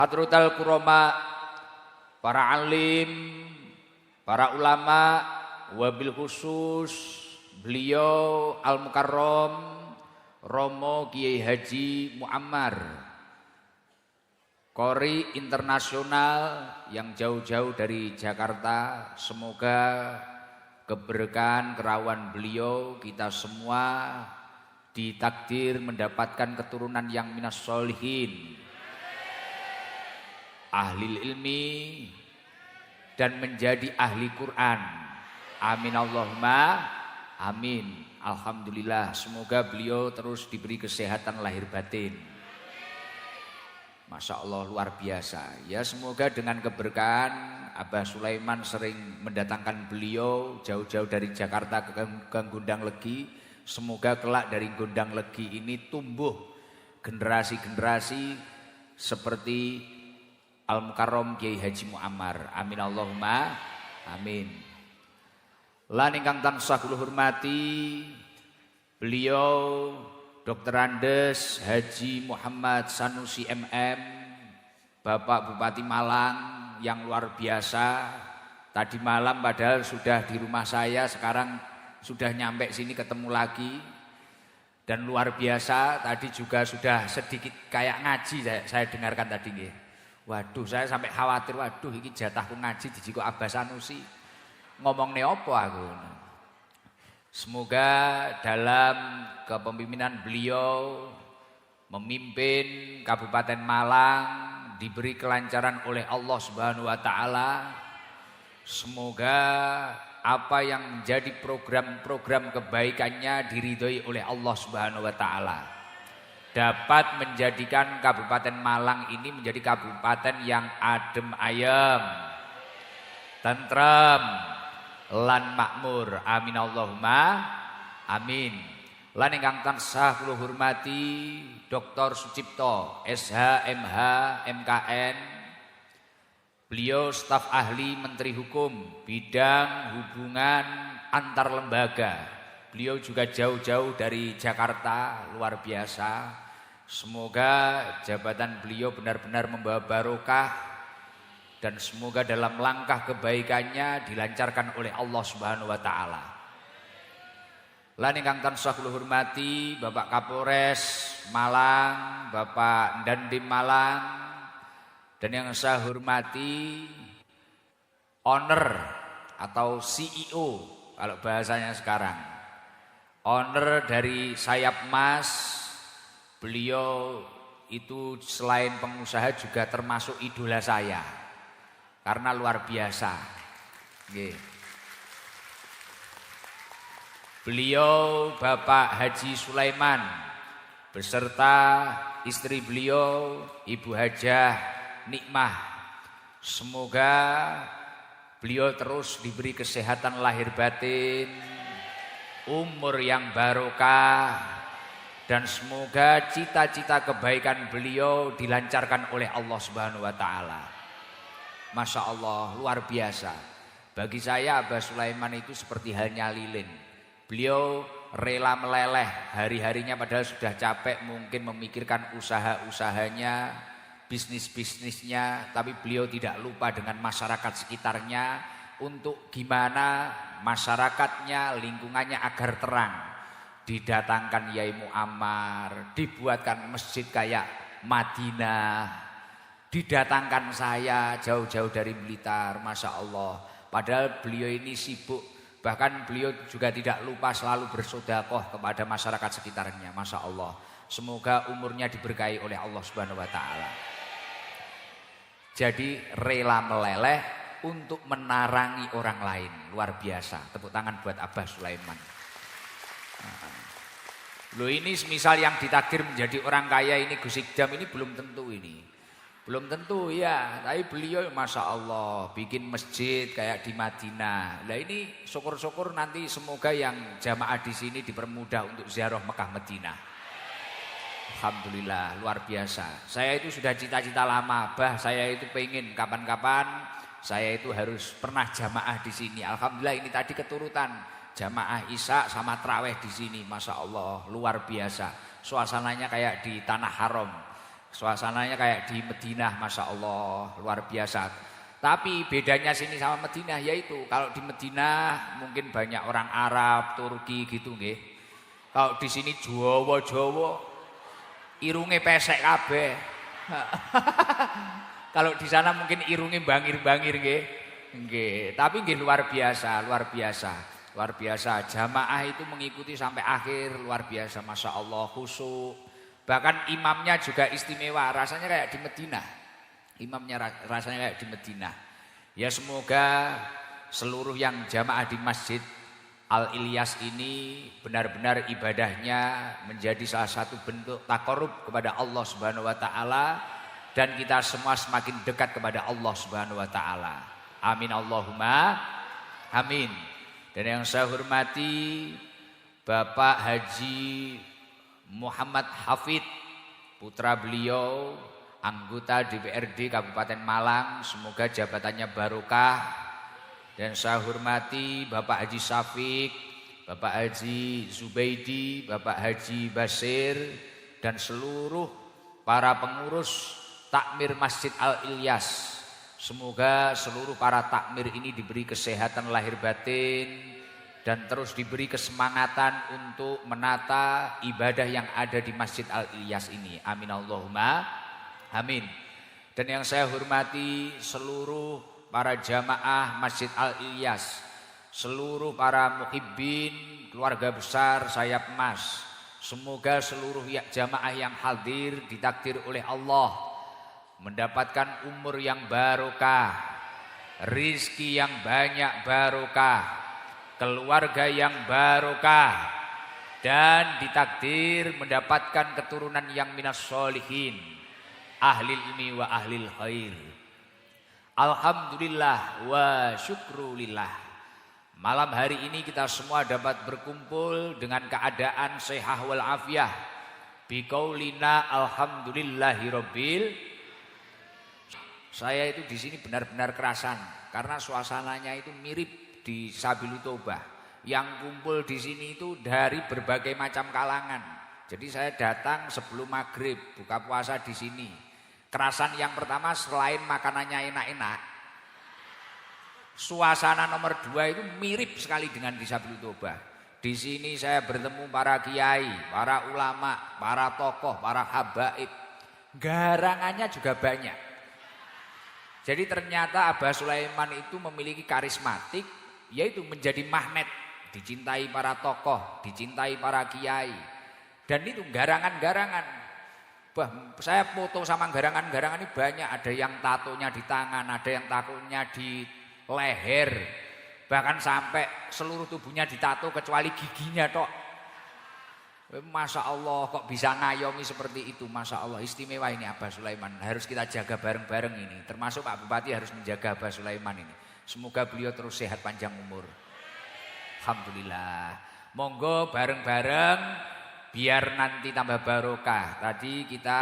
Hadrotal kuroma, para alim, para ulama, wabil khusus beliau Al-Mukarram Romo Kiai Haji Muammar, Qori internasional yang jauh-jauh dari Jakarta. Semoga keberkahan kerawan beliau kita semua ditakdir mendapatkan keturunan yang minas sholihin, ahli ilmi, dan menjadi ahli Quran. Amin Allahumma amin. Alhamdulillah, semoga beliau terus diberi kesehatan lahir batin. Masya Allah, luar biasa. Ya, semoga dengan keberkahan Abah Sulaiman sering mendatangkan beliau jauh-jauh dari Jakarta ke Gondang Legi. Semoga kelak dari Gondang Legi ini tumbuh generasi-generasi seperti Al-Mukarram Kiai Haji Muammar. Amin Allahumma amin. Lan ingkang tansah kula hormati beliau Dr. Andes Haji Muhammad Sanusi MM, Bapak Bupati Malang yang luar biasa. Tadi malam padahal sudah di rumah saya, sekarang sudah nyampe sini ketemu lagi. Dan luar biasa, tadi juga sudah sedikit kayak ngaji saya dengarkan tadi nggih. Waduh, saya sampai khawatir, waduh iki jatahku ngaji dijiko Abah Sanusi. Ngomong apa aku. Semoga dalam kepemimpinan beliau memimpin Kabupaten Malang diberi kelancaran oleh Allah Subhanahu wa taala. Semoga apa yang menjadi program-program kebaikannya diridhoi oleh Allah Subhanahu wa taala, dapat menjadikan Kabupaten Malang ini menjadi kabupaten yang adem ayem, tentrem, lan makmur. Amin Allahumma amin. Lan ingkang tansah kula hormati Dr. Sucipto SH MH MKN, beliau staf ahli Menteri Hukum bidang hubungan antar lembaga. Beliau juga jauh-jauh dari Jakarta, luar biasa. Semoga jabatan beliau benar-benar membawa barokah dan semoga dalam langkah kebaikannya dilancarkan oleh Allah Subhanahu wa taala. Lan ingkang tansah kula hormati Bapak Kapolres Malang, Bapak Dandim Malang, dan yang saya hormati owner atau CEO kalau bahasanya sekarang. Owner dari Sayap Mas, beliau itu selain pengusaha juga termasuk idola saya. Karena luar biasa. Beliau Bapak Haji Sulaiman beserta istri beliau Ibu Hajah Nikmah. Semoga beliau terus diberi kesehatan lahir batin, umur yang barokah, dan semoga cita-cita kebaikan beliau dilancarkan oleh Allah Subhanahu wa taala. Masya Allah, luar biasa. Bagi saya Abah Sulaiman itu seperti halnya lilin. Beliau rela meleleh hari-harinya padahal sudah capek mungkin memikirkan usaha-usahanya, bisnis-bisnisnya, tapi beliau tidak lupa dengan masyarakat sekitarnya untuk gimana masyarakatnya, lingkungannya agar terang. Didatangkan Yai Muammar, dibuatkan masjid kayak Madinah, didatangkan saya jauh-jauh dari Blitar, Masya Allah. Padahal beliau ini sibuk, bahkan beliau juga tidak lupa selalu bersedekah kepada masyarakat sekitarnya, Masya Allah. Semoga umurnya diberkahi oleh Allah Subhanahu wa taala. Jadi rela meleleh untuk menarangi orang lain, luar biasa. Tepuk tangan buat Abah Sulaiman. Loh, ini misal yang ditakdir menjadi orang kaya ini Gus Ikdam ini belum tentu ini. Belum tentu ya, tapi beliau Masya Allah bikin masjid kayak di Madinah. Nah ini syukur-syukur nanti semoga yang jamaah di sini dipermudah untuk ziarah Mekah Madinah. Alhamdulillah, luar biasa. Saya itu sudah cita-cita lama, saya itu pengen kapan-kapan saya itu harus pernah jamaah di sini. Alhamdulillah ini tadi keturutan jamaah Isya sama Traweh di sini, Masya Allah luar biasa. Suasananya kayak di Tanah Haram. Suasananya kayak di Madinah, Masya Allah, luar biasa. Tapi bedanya sini sama Madinah yaitu kalau di Madinah mungkin banyak orang Arab, Turki gitu nggih. Kalau di sini Jawa, irunge pesek kabeh. Kalau di sana mungkin irunge bangir-bangir nggih. Nggih, tapi nggih luar biasa, luar biasa. Luar biasa, jamaah itu mengikuti sampai akhir, luar biasa, Masya Allah, khusyuk. Bahkan imamnya juga istimewa, rasanya kayak di Madinah. Imamnya rasanya kayak di Madinah. Ya semoga seluruh yang jamaah di Masjid Al-Ilyas ini benar-benar ibadahnya menjadi salah satu bentuk taqarrub kepada Allah Subhanahu wa taala dan kita semua semakin dekat kepada Allah Subhanahu wa taala. Amin Allahumma amin. Dan yang saya hormati Bapak Haji Muhammad Hafid, putra beliau, anggota DPRD Kabupaten Malang, semoga jabatannya barokah. Dan saya hormati Bapak Haji Syafiq, Bapak Haji Zubaidi, Bapak Haji Basir, dan seluruh para pengurus takmir Masjid Al-Ilyas. Semoga seluruh para takmir ini diberi kesehatan lahir batin dan terus diberi kesemangatan untuk menata ibadah yang ada di Masjid Al-Ilyas ini. Amin Allahumma amin. Dan yang saya hormati seluruh para jamaah Masjid Al-Ilyas, seluruh para muhibbin, keluarga besar Sayap Emas. Semoga seluruh jamaah yang hadir ditakdir oleh Allah mendapatkan umur yang barokah, rizki yang banyak barokah, keluarga yang barokah, dan ditakdir mendapatkan keturunan yang minas sholihin, ahlil ilmi wa ahlil khair. Alhamdulillah wa syukrulillah. Malam hari ini kita semua dapat berkumpul dengan keadaan sehat wal afiyah. Biqaulina alhamdulillahirabbil. Saya itu di sini benar-benar kerasan karena suasananya itu mirip di Sabilu Taubah. Yang kumpul di sini itu dari berbagai macam kalangan. Jadi saya datang sebelum maghrib buka puasa di sini. Kerasan yang pertama selain makanannya enak-enak, suasana nomor 2 itu mirip sekali dengan di Sabilu Taubah. Di sini saya bertemu para kiai, para ulama, para tokoh, para habaib. Garangannya juga banyak. Jadi ternyata Abah Sulaiman itu memiliki karismatik, yaitu menjadi magnet, dicintai para tokoh, dicintai para kiai. Dan itu garangan-garangan. Saya foto sama garangan-garangan ini banyak, ada yang tatonya di tangan, ada yang tatonya di leher. Bahkan sampai seluruh tubuhnya ditato kecuali giginya tok. Masya Allah kok bisa ngayomi seperti itu. Masya Allah istimewa ini Abah Sulaiman. Harus kita jaga bareng-bareng ini. Termasuk Pak Bupati harus menjaga Abah Sulaiman ini. Semoga beliau terus sehat panjang umur. Alhamdulillah. Monggo bareng-bareng biar nanti tambah barokah. Tadi kita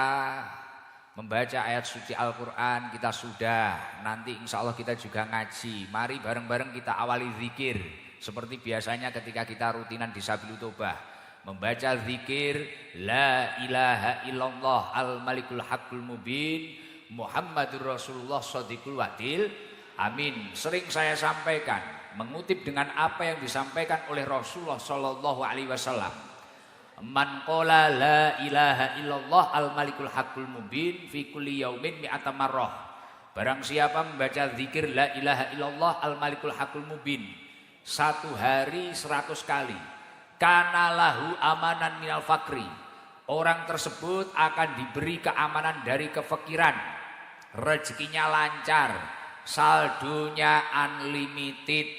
membaca ayat suci Al-Quran kita sudah. Nanti insya Allah kita juga ngaji. Mari bareng-bareng kita awali zikir. Seperti biasanya ketika kita rutinan di Sabilu Taubah. Membaca zikir la ilaha illallah al-malikul haqqul mubin Muhammadur Rasulullah shadiqul wadil amin. Sering saya sampaikan mengutip dengan apa yang disampaikan oleh Rasulullah sallallahu alaihi wasallam. Man qala la ilaha illallah al-malikul haqqul mubin fi kulli yaumin mi'ata marrah. Barang siapa membaca zikir la ilaha illallah al-malikul haqqul mubin 1 hari 100 kali. Kana lahu amanan minal fakri. Orang tersebut akan diberi keamanan dari kefakiran. Rezekinya lancar, saldonya unlimited.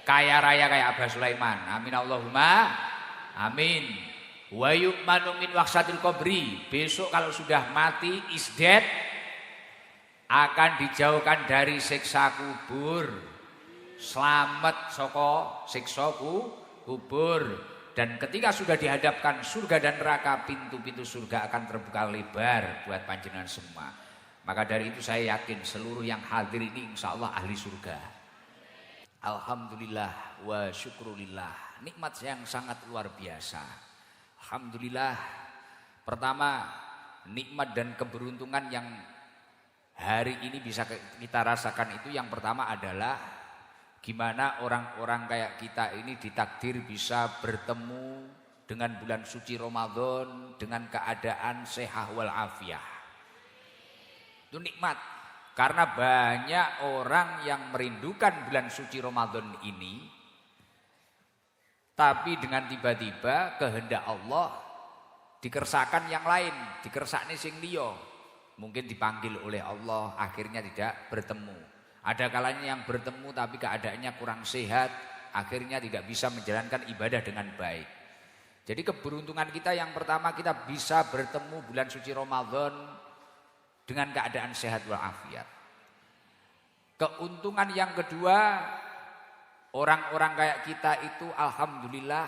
Kaya raya kayak Abah Sulaiman. Amin Allahumma amin. Wa yu'manu min waqsatil qabri. Besok kalau sudah mati is dead akan dijauhkan dari siksa kubur. Selamat saka siksa kubur. Dan ketika sudah dihadapkan surga dan neraka, pintu-pintu surga akan terbuka lebar buat panjenengan semua. Maka dari itu saya yakin seluruh yang hadir ini insya Allah ahli surga. Alhamdulillah wa syukrulillah. Nikmat yang sangat luar biasa. Alhamdulillah. Pertama nikmat dan keberuntungan yang hari ini bisa kita rasakan itu yang pertama adalah gimana orang-orang kayak kita ini ditakdir bisa bertemu dengan bulan suci Ramadan dengan keadaan sehat wal afiah. Itu nikmat. Karena banyak orang yang merindukan bulan suci Ramadan ini, tapi dengan tiba-tiba kehendak Allah dikersakan yang lain, dikersakne sing liya. Mungkin dipanggil oleh Allah, akhirnya tidak bertemu. Ada kalanya yang bertemu tapi keadaannya kurang sehat, akhirnya tidak bisa menjalankan ibadah dengan baik. Jadi keberuntungan kita yang pertama, kita bisa bertemu bulan suci Ramadan dengan keadaan sehat walafiat. Keuntungan yang kedua, orang-orang kayak kita itu alhamdulillah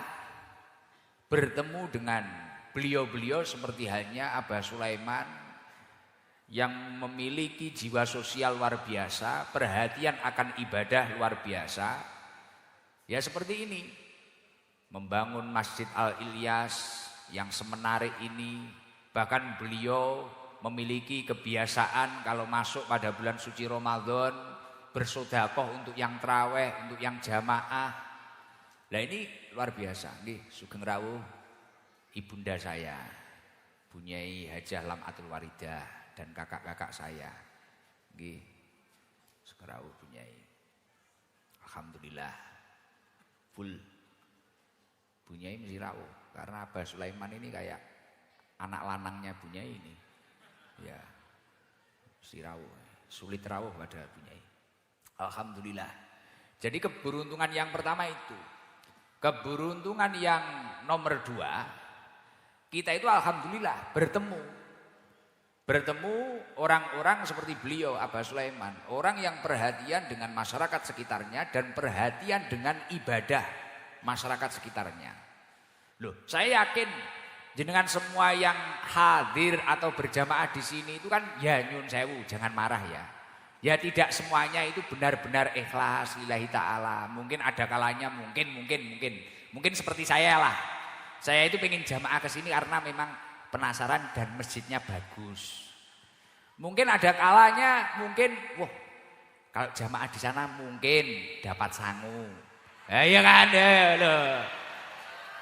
bertemu dengan beliau-beliau seperti halnya Abah Sulaiman yang memiliki jiwa sosial luar biasa, perhatian akan ibadah luar biasa. Ya seperti ini, membangun Masjid Al-Ilyas yang semenarik ini, bahkan beliau memiliki kebiasaan kalau masuk pada bulan suci Ramadan bersedekah untuk yang traweh, untuk yang jamaah. Nah ini luar biasa. Nggih, sugeng rawuh ibunda saya, Bunyai Hajah Lam'atul Waridah dan kakak-kakak saya. Nggih. Sugeng rawuh Bunyai. Alhamdulillah. Full. Bunyai mesti rawuh karena Abah Sulaiman ini kayak anak lanangnya Bunyai ini. Ya, si rawuh, sulit rawuh pada Bunyai. Alhamdulillah. Jadi keberuntungan yang pertama itu. Keberuntungan yang nomor dua, kita itu alhamdulillah bertemu. Bertemu orang-orang seperti beliau, Abah Sulaiman. Orang yang perhatian dengan masyarakat sekitarnya dan perhatian dengan ibadah masyarakat sekitarnya. Loh, saya yakin jenengan semua yang hadir atau berjamaah di sini itu kan ya nyun sewu, jangan marah ya. Ya tidak semuanya itu benar-benar ikhlas lillahi ta'ala. Mungkin ada kalanya mungkin seperti saya lah. Saya itu pengen jamaah ke sini karena memang penasaran dan masjidnya bagus. Mungkin ada kalanya wah kalau jamaah di sana mungkin dapat sangu. Ya iya kan lho.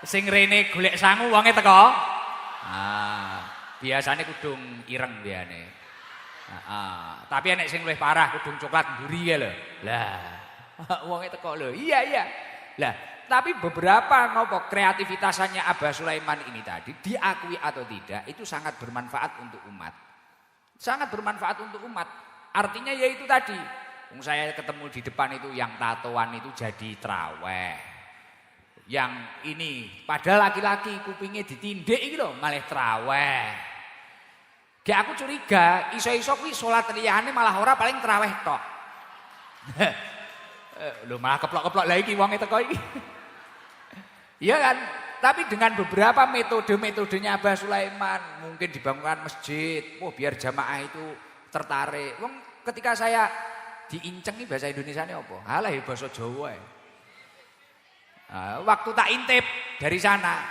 Sing rene golek sangu wonge teko. Biasane kudung ireng biane. Tapi enek sing luwih parah kudung coklat mburi ya lho. Lah, wonge teko lho. Iya. Lah, tapi beberapa ngopo kreativitasannya Abah Sulaiman ini tadi diakui atau tidak itu sangat bermanfaat untuk umat. Sangat bermanfaat untuk umat. Artinya yaitu tadi. Saya ketemu di depan itu yang tatoan itu jadi traweh. Yang ini padahal laki-laki kupingnya ditindik iki lho malah traweh. Kayak aku curiga iso-iso kuwi salat liyane malah ora paling traweh tok. Lho malah keplok-keplok lah iki wong teko iki. Iya kan? Tapi dengan beberapa metode-metodenya Abah Sulaiman, mungkin dibangunkan masjid, biar jamaah itu tertarik. Wong ketika saya diincengi bahasa Indonesianya apa? Halah ya bahasa Jawa ya. Waktu tak intip dari sana,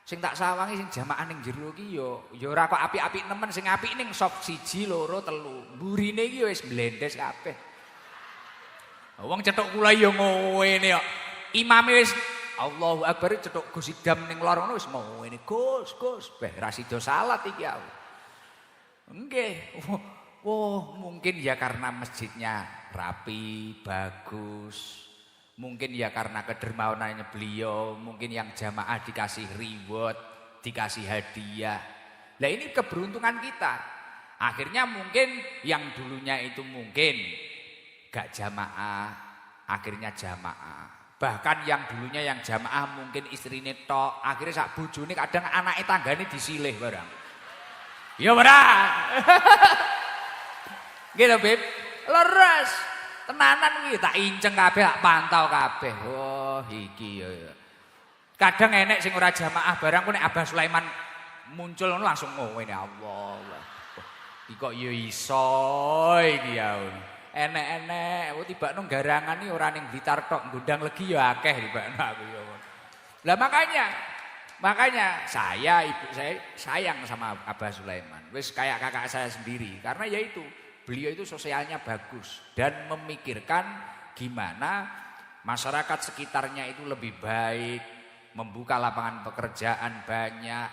sing tak sawangi sing jamaah ning jero ki ya ora kok apik-apik nemen, sing apik ning sop 1, 2, 3. Mburine iki wis blendes kabeh. Wong cetuk kula ya ngene kok. Imame wis Allahu Akbar cetuk Gus Idam ning lor ngono wis ngene. Gus, beh ra sida salat iki aku. Nggih. Mungkin ya karena masjidnya rapi, bagus. Mungkin ya karena kedermawanannya beliau, mungkin yang jamaah dikasih reward, dikasih hadiah. Nah ini keberuntungan kita. Akhirnya mungkin yang dulunya itu mungkin gak jamaah, akhirnya jamaah. Bahkan yang dulunya yang jamaah mungkin istrinya tok, akhirnya sak bojone kadang anake tanggane disilih barang. Ya barang. Gitu Beb, leres. Tenanan iki tak inceng kabeh, tak pantau kabeh. Oh, iki ya. Kadang enek sing ora jamaah barang ku nek Abah Sulaiman muncul ngono langsung ngene Allah. Iki kok ya iso iki ya. Enek-enek, tibakno garangan iki ora ning Blitar tok, Gondang Legi ya akeh tibakno aku ya. Lah makanya Makanya saya, ibu saya sayang sama Abah Sulaiman. Wis kayak kakak saya sendiri. Karena yaitu beliau itu sosialnya bagus. Dan memikirkan gimana masyarakat sekitarnya itu lebih baik. Membuka lapangan pekerjaan banyak.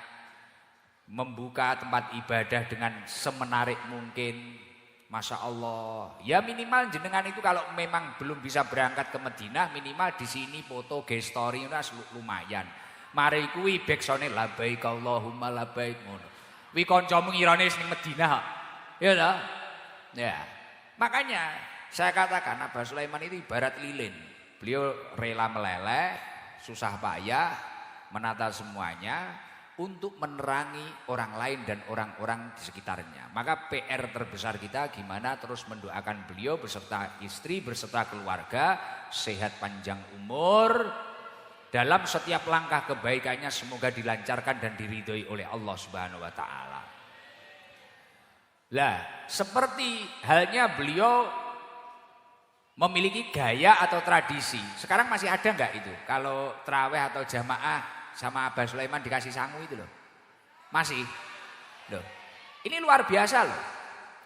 Membuka tempat ibadah dengan semenarik mungkin. Masya Allah. Ya minimal jenengan itu kalau memang belum bisa berangkat ke Madinah. Minimal di sini foto, story lumayan. Mari kuwi backsone labbaik Allahumma labbaik ngono. Kuwi kancamu ngirane ning Madinah. Ya ta? Ya. Makanya saya katakan Abah Sulaiman itu ibarat lilin. Beliau rela meleleh, susah payah menata semuanya untuk menerangi orang lain dan orang-orang di sekitarnya. Maka PR terbesar kita gimana terus mendoakan beliau beserta istri, beserta keluarga sehat panjang umur. Dalam setiap langkah kebaikannya semoga dilancarkan dan diridhoi oleh Allah Subhanahu wa taala. Lah, seperti halnya beliau memiliki gaya atau tradisi. Sekarang masih ada enggak itu? Kalau tarawih atau jamaah sama Abah Sulaiman dikasih sangu itu loh. Masih. Loh. Ini luar biasa loh.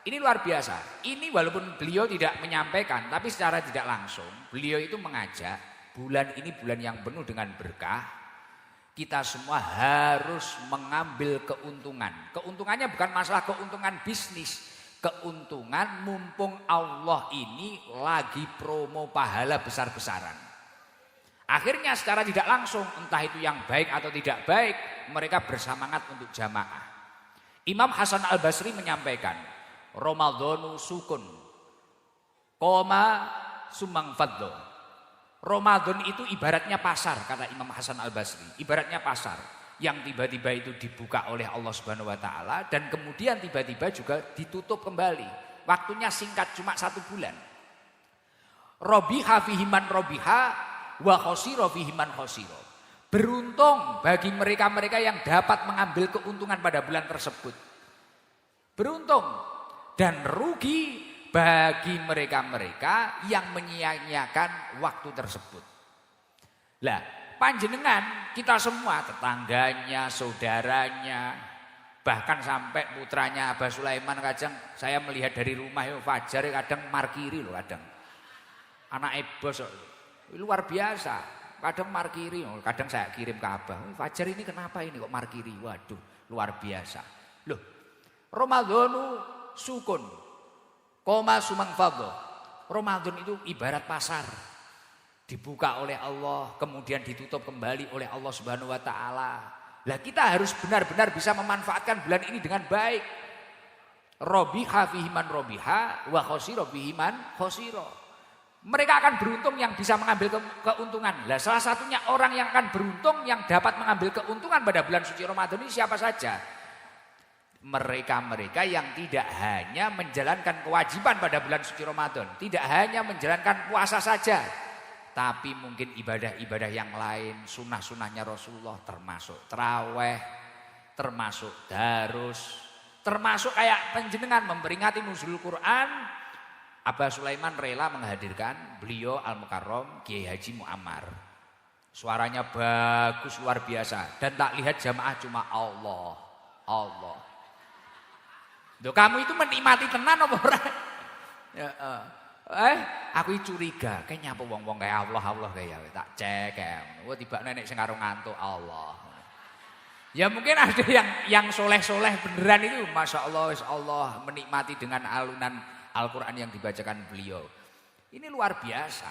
Ini luar biasa. Ini walaupun beliau tidak menyampaikan tapi secara tidak langsung beliau itu mengajak bulan ini bulan yang penuh dengan berkah. Kita semua harus mengambil keuntungan. Keuntungannya bukan masalah keuntungan bisnis. Keuntungan mumpung Allah ini lagi promo pahala besar-besaran. Akhirnya secara tidak langsung entah itu yang baik atau tidak baik mereka bersemangat untuk jamaah. Imam Hasan Al-Basri menyampaikan Ramadhanu sukun koma sumang fadlo. Ramadan itu ibaratnya pasar, kata Imam Hasan Al-Basri. Ibaratnya pasar yang tiba-tiba itu dibuka oleh Allah Subhanahu wa taala dan kemudian tiba-tiba juga ditutup kembali. Waktunya singkat cuma 1 bulan. Robiha fihiman robiha wa khosiro fihiman khosiro. Beruntung bagi mereka-mereka yang dapat mengambil keuntungan pada bulan tersebut. Beruntung dan rugi bagi mereka-mereka yang menyia-nyiakan waktu tersebut. Lah, panjenengan kita semua tetangganya, saudaranya, bahkan sampai putranya Abah Sulaiman kadang saya melihat dari rumah ya Fajar kadang markiri loh kadang. Anak bos luar biasa, kadang markiri, kadang saya kirim ke Abah. Fajar ini kenapa ini kok markiri? Waduh, luar biasa. Loh, Ramadhanu sukun koma sumang fadho. Ramadan itu ibarat pasar. Dibuka oleh Allah, kemudian ditutup kembali oleh Allah Subhanahu wa taala. Lah kita harus benar-benar bisa memanfaatkan bulan ini dengan baik. Robiha fihiman robiha wa khosiro fihiman khosiro. Mereka akan beruntung yang bisa mengambil keuntungan. Lah salah satunya orang yang akan beruntung yang dapat mengambil keuntungan pada bulan suci Ramadan ini siapa saja? Mereka-mereka yang tidak hanya menjalankan kewajiban pada bulan suci Ramadan, tidak hanya menjalankan puasa saja, tapi mungkin ibadah-ibadah yang lain, sunnah-sunnahnya Rasulullah, termasuk taraweh, termasuk darus, termasuk kayak panjenengan memperingati nuzul Quran. Abah Sulaiman rela menghadirkan beliau Al-Mukarram Kiai Haji Muammar. Suaranya bagus luar biasa dan tak lihat jamaah cuma Allah. Loh, kamu itu menikmati tenan apa ora? Ya, aku curiga, kayaknya apa wong-wong kayak Allah kayak tak cek kayak. Wah tiba nenek sing karo ngantuk Allah. Ya mungkin ada yang soleh-soleh beneran itu Masya Allah menikmati dengan alunan Al-Quran yang dibacakan beliau. Ini luar biasa.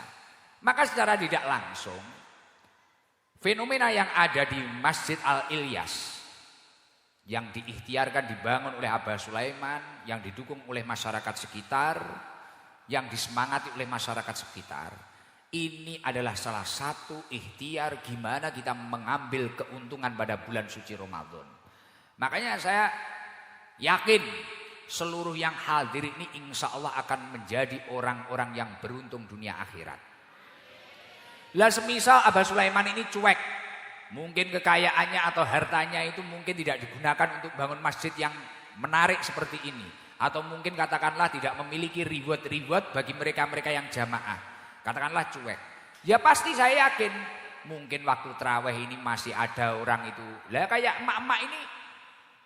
Maka secara tidak langsung fenomena yang ada di Masjid Al-Ilyas yang diikhtiarkan dibangun oleh Abah Sulaiman, yang didukung oleh masyarakat sekitar, yang disemangati oleh masyarakat sekitar. Ini adalah salah satu ikhtiar gimana kita mengambil keuntungan pada bulan suci Ramadan. Makanya saya yakin seluruh yang hadir ini insya Allah akan menjadi orang-orang yang beruntung dunia akhirat. Lah semisal Abah Sulaiman ini cuek, mungkin kekayaannya atau hartanya itu mungkin tidak digunakan untuk bangun masjid yang menarik seperti ini. Atau mungkin katakanlah tidak memiliki reward bagi mereka-mereka yang jamaah. Katakanlah cuek. Ya pasti saya yakin Mungkin waktu terawih ini masih ada orang itu. Lah kayak emak-emak ini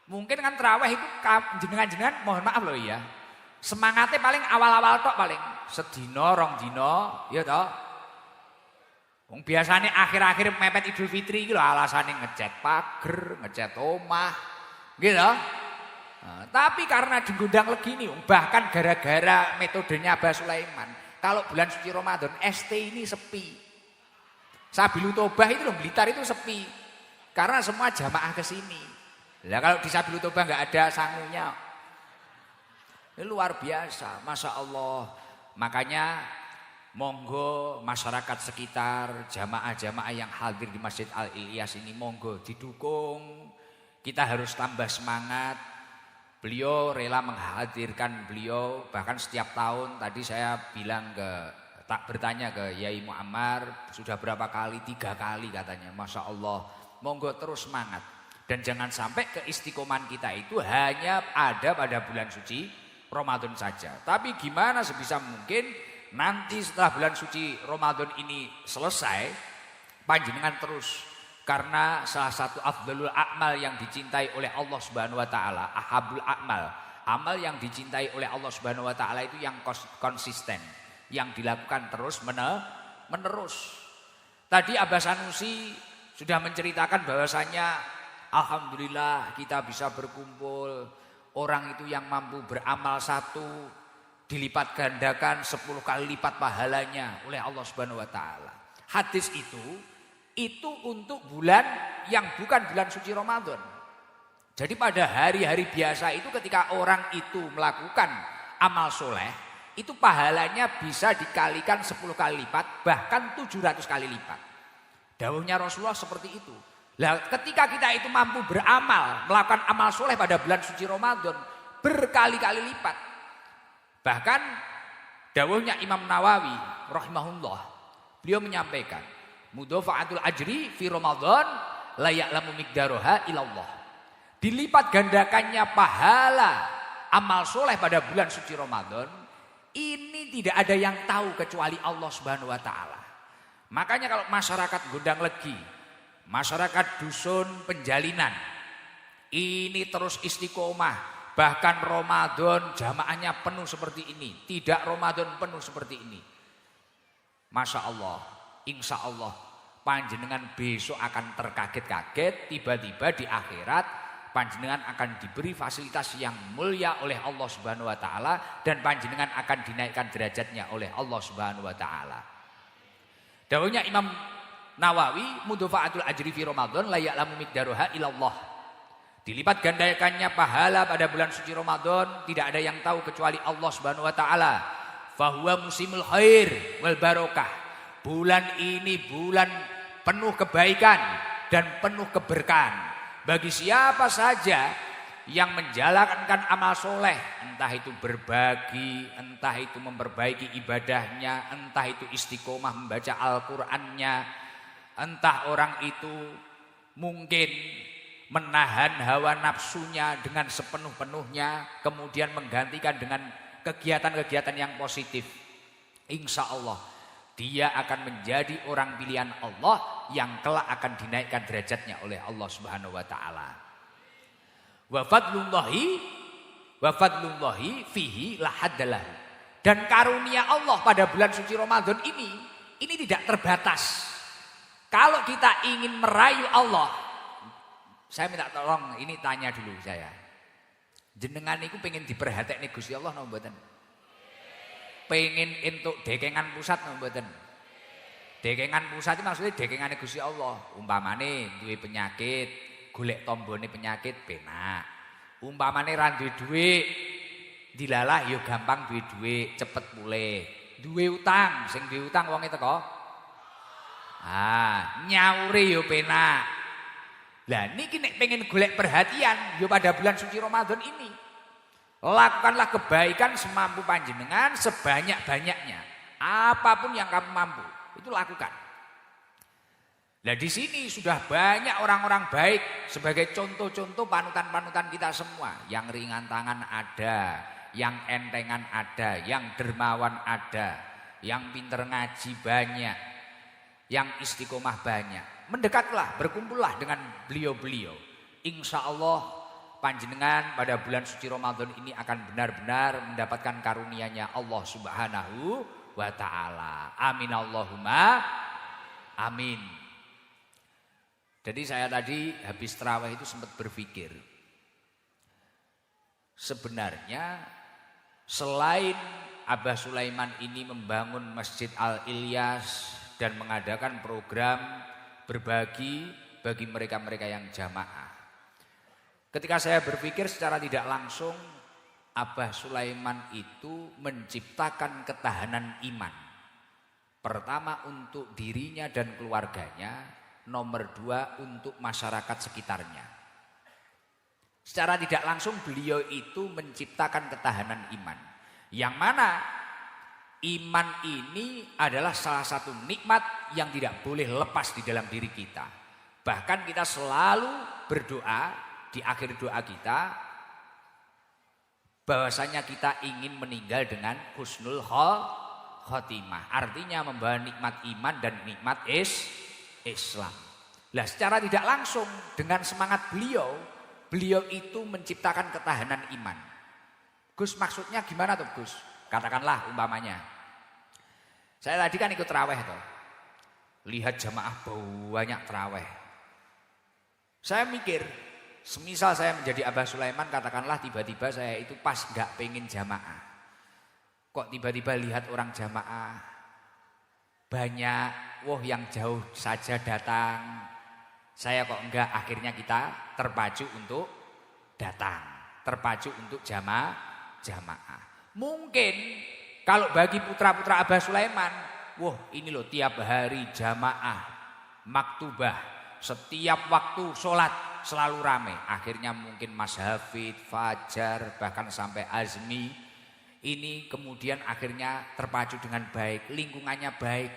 mungkin kan terawih itu jenengan-jenengan mohon maaf loh ya. Semangatnya paling awal-awal tok paling. Sedina rong dina, ya toh. Wong biasane akhir-akhir mepet Idul Fitri iki lho alasane ngecat pager, ngecat omah. Gitu. Nah, tapi karena di Gondang Legi ini bahkan gara-gara metodenya Abah Sulaiman, kalau bulan suci Ramadan ST ini sepi. Sabilu Tobah itu loh Blitar itu sepi. Karena semua jamaah ke sini. Lah kalau di Sabilu Tobah enggak ada sangunya. Ini luar biasa, Masya Allah. Makanya monggo masyarakat sekitar, jamaah-jamaah yang hadir di Masjid Al-Ilyas ini monggo didukung. Kita harus tambah semangat. Beliau rela menghadirkan beliau, bahkan setiap tahun tadi saya bilang bertanya ke Yai Muammar, sudah berapa kali? 3 kali katanya, Masya Allah. Monggo terus semangat. Dan jangan sampai keistiqomahan kita itu hanya ada pada bulan suci Ramadan saja. Tapi gimana sebisa mungkin nanti setelah bulan suci Ramadan ini selesai, panjenengan terus. Karena salah satu afdhalul a'mal yang dicintai oleh Allah Subhanahu wa taala, ahabul a'mal, amal yang dicintai oleh Allah Subhanahu wa taala itu yang konsisten, yang dilakukan terus menerus. Tadi Abah Sanusi sudah menceritakan bahwasanya alhamdulillah kita bisa berkumpul, orang itu yang mampu beramal 1 dilipat gandakan 10 kali lipat pahalanya oleh Allah Subhanahu wa taala. Hadis itu untuk bulan yang bukan bulan suci Ramadan. Jadi pada hari-hari biasa itu ketika orang itu melakukan amal soleh, itu pahalanya bisa dikalikan 10 kali lipat, bahkan 700 kali lipat. Dawuhnya Rasulullah seperti itu. Nah, ketika kita itu mampu beramal, melakukan amal soleh pada bulan suci Ramadan, berkali-kali lipat. Bahkan dawuhnya Imam Nawawi rahimahullah, beliau menyampaikan, mudhafa'atul ajri fi Ramadan la ya'lamu miqdaroha ilallah. Dilipat gandakannya pahala amal soleh pada bulan suci Ramadan, ini tidak ada yang tahu kecuali Allah Subhanahu wa taala. Makanya kalau masyarakat Gondang Legi, masyarakat dusun Penjalinan, ini terus istiqomah, bahkan Ramadan jamaahnya penuh seperti ini, tidak Ramadan penuh seperti ini. Masya Allah. Insya Allah panjenengan besok akan terkaget-kaget, tiba-tiba di akhirat panjenengan akan diberi fasilitas yang mulia oleh Allah Subhanahu wa taala dan panjenengan akan dinaikkan derajatnya oleh Allah Subhanahu wa taala. Dawuhnya Imam Nawawi, mudhafa'atul ajri fi Ramadan la ya'lamu miqdaroha illallah. Dilipat gandakannya pahala pada bulan suci Ramadan tidak ada yang tahu kecuali Allah Subhanahu wa taala. Fa huwa musimul khair wal barokah. Bulan ini bulan penuh kebaikan dan penuh keberkahan. Bagi siapa saja yang menjalankan amal soleh, entah itu berbagi, entah itu memperbaiki ibadahnya, entah itu istiqomah membaca Al-Qur'annya, entah orang itu mungkin menahan hawa nafsunya dengan sepenuh-penuhnya, kemudian menggantikan dengan kegiatan-kegiatan yang positif. Insya Allah dia akan menjadi orang pilihan Allah yang kelak akan dinaikkan derajatnya oleh Allah Subhanahu wa taala. Wa fadlullahi fihi la haddalah. Dan karunia Allah pada bulan suci Ramadan ini tidak terbatas. Kalau kita ingin merayu Allah, saya minta tolong ini tanya dulu saya. Jenengan niku pengen diperhatekne Gusti Allah napa mboten? Pengen entuk dekengan pusat napa mboten? Dekengan pusat itu maksudnya dekengane Gusti Allah. Umpamane duwe penyakit, golek tombone penyakit penak. Umpamane ra duwe dhuwit, dilalah ya gampang duwe dhuwit, cepet pulih. Duwe utang, sing duwe utang wonge teko. Nyaure ya penak. Lah niki nek pengen golek perhatian ya pada bulan suci Ramadan ini. Lakukanlah kebaikan semampu panjenengan, sebanyak-banyaknya. Apapun yang kamu mampu, itu lakukan. Nah di sini sudah banyak orang-orang baik sebagai contoh-contoh panutan-panutan kita semua. Yang ringan tangan ada, yang entengan ada, yang dermawan ada, yang pinter ngaji banyak, yang istiqomah banyak. Mendekatlah, berkumpullah dengan beliau-beliau. Insya Allah panjenengan pada bulan suci Ramadan ini akan benar-benar mendapatkan karunia-Nya Allah Subhanahu wa ta'ala. Amin Allahumma amin. Jadi saya tadi habis tarawih itu sempat berpikir, sebenarnya selain Abah Sulaiman ini membangun Masjid Al-Ilyas dan mengadakan program berbagi bagi mereka-mereka yang jamaah. Ketika saya berpikir secara tidak langsung, Abah Sulaiman itu menciptakan ketahanan iman. Pertama untuk dirinya dan keluarganya, nomor 2 untuk masyarakat sekitarnya. Secara tidak langsung beliau itu menciptakan ketahanan iman. Yang mana iman ini adalah salah satu nikmat yang tidak boleh lepas di dalam diri kita. Bahkan kita selalu berdoa di akhir doa kita bahwasanya kita ingin meninggal dengan husnul khotimah. Artinya membawa nikmat iman dan nikmat Islam. Nah, secara tidak langsung dengan semangat beliau itu menciptakan ketahanan iman. Gus, maksudnya gimana tuh Gus? Katakanlah umpamanya, saya tadi kan ikut tarawih tuh, lihat jamaah banyak tarawih. Saya mikir, semisal saya menjadi Abah Sulaiman, katakanlah tiba-tiba saya itu pas gak pengen jamaah. Kok tiba-tiba lihat orang jamaah banyak, wah yang jauh saja datang. Saya kok enggak, akhirnya kita terpacu untuk datang, terpacu untuk jamaah. Mungkin kalau bagi putra-putra Abah Sulaiman, wah ini loh tiap hari jamaah, maktubah, setiap waktu sholat selalu rame. Akhirnya mungkin Mas Hafid, Fajar, bahkan sampai Azmi, ini kemudian akhirnya terpacu dengan baik, lingkungannya baik.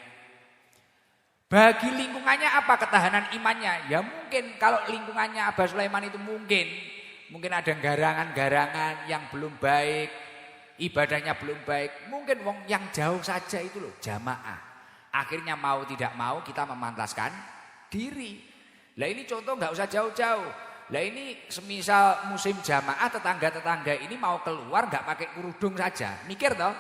Bagi lingkungannya apa ketahanan imannya? Ya mungkin kalau lingkungannya Abah Sulaiman itu mungkin ada garangan-garangan yang belum baik, ibadahnya belum baik. Mungkin wong yang jauh saja itu loh jamaah. Akhirnya mau tidak mau kita memantaskan diri. Lah ini contoh nggak usah jauh-jauh. Lah ini semisal musim jamaah, tetangga-tetangga ini mau keluar nggak pakai kerudung saja. Mikir toh?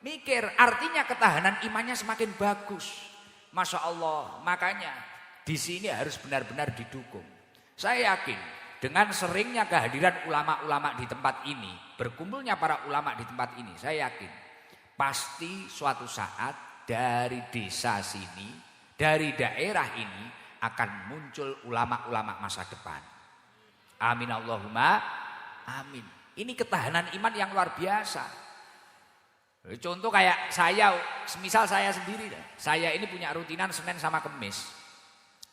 Mikir, artinya ketahanan imannya semakin bagus. Masya Allah, makanya di sini harus benar-benar didukung. Saya yakin dengan seringnya kehadiran ulama-ulama di tempat ini, berkumpulnya para ulama di tempat ini, saya yakin pasti suatu saat dari desa sini, dari daerah ini akan muncul ulama-ulama masa depan. Amin Allahumma amin. Ini ketahanan iman yang luar biasa. Contoh kayak saya, semisal saya sendiri, saya ini punya rutinan Senin sama Kemis.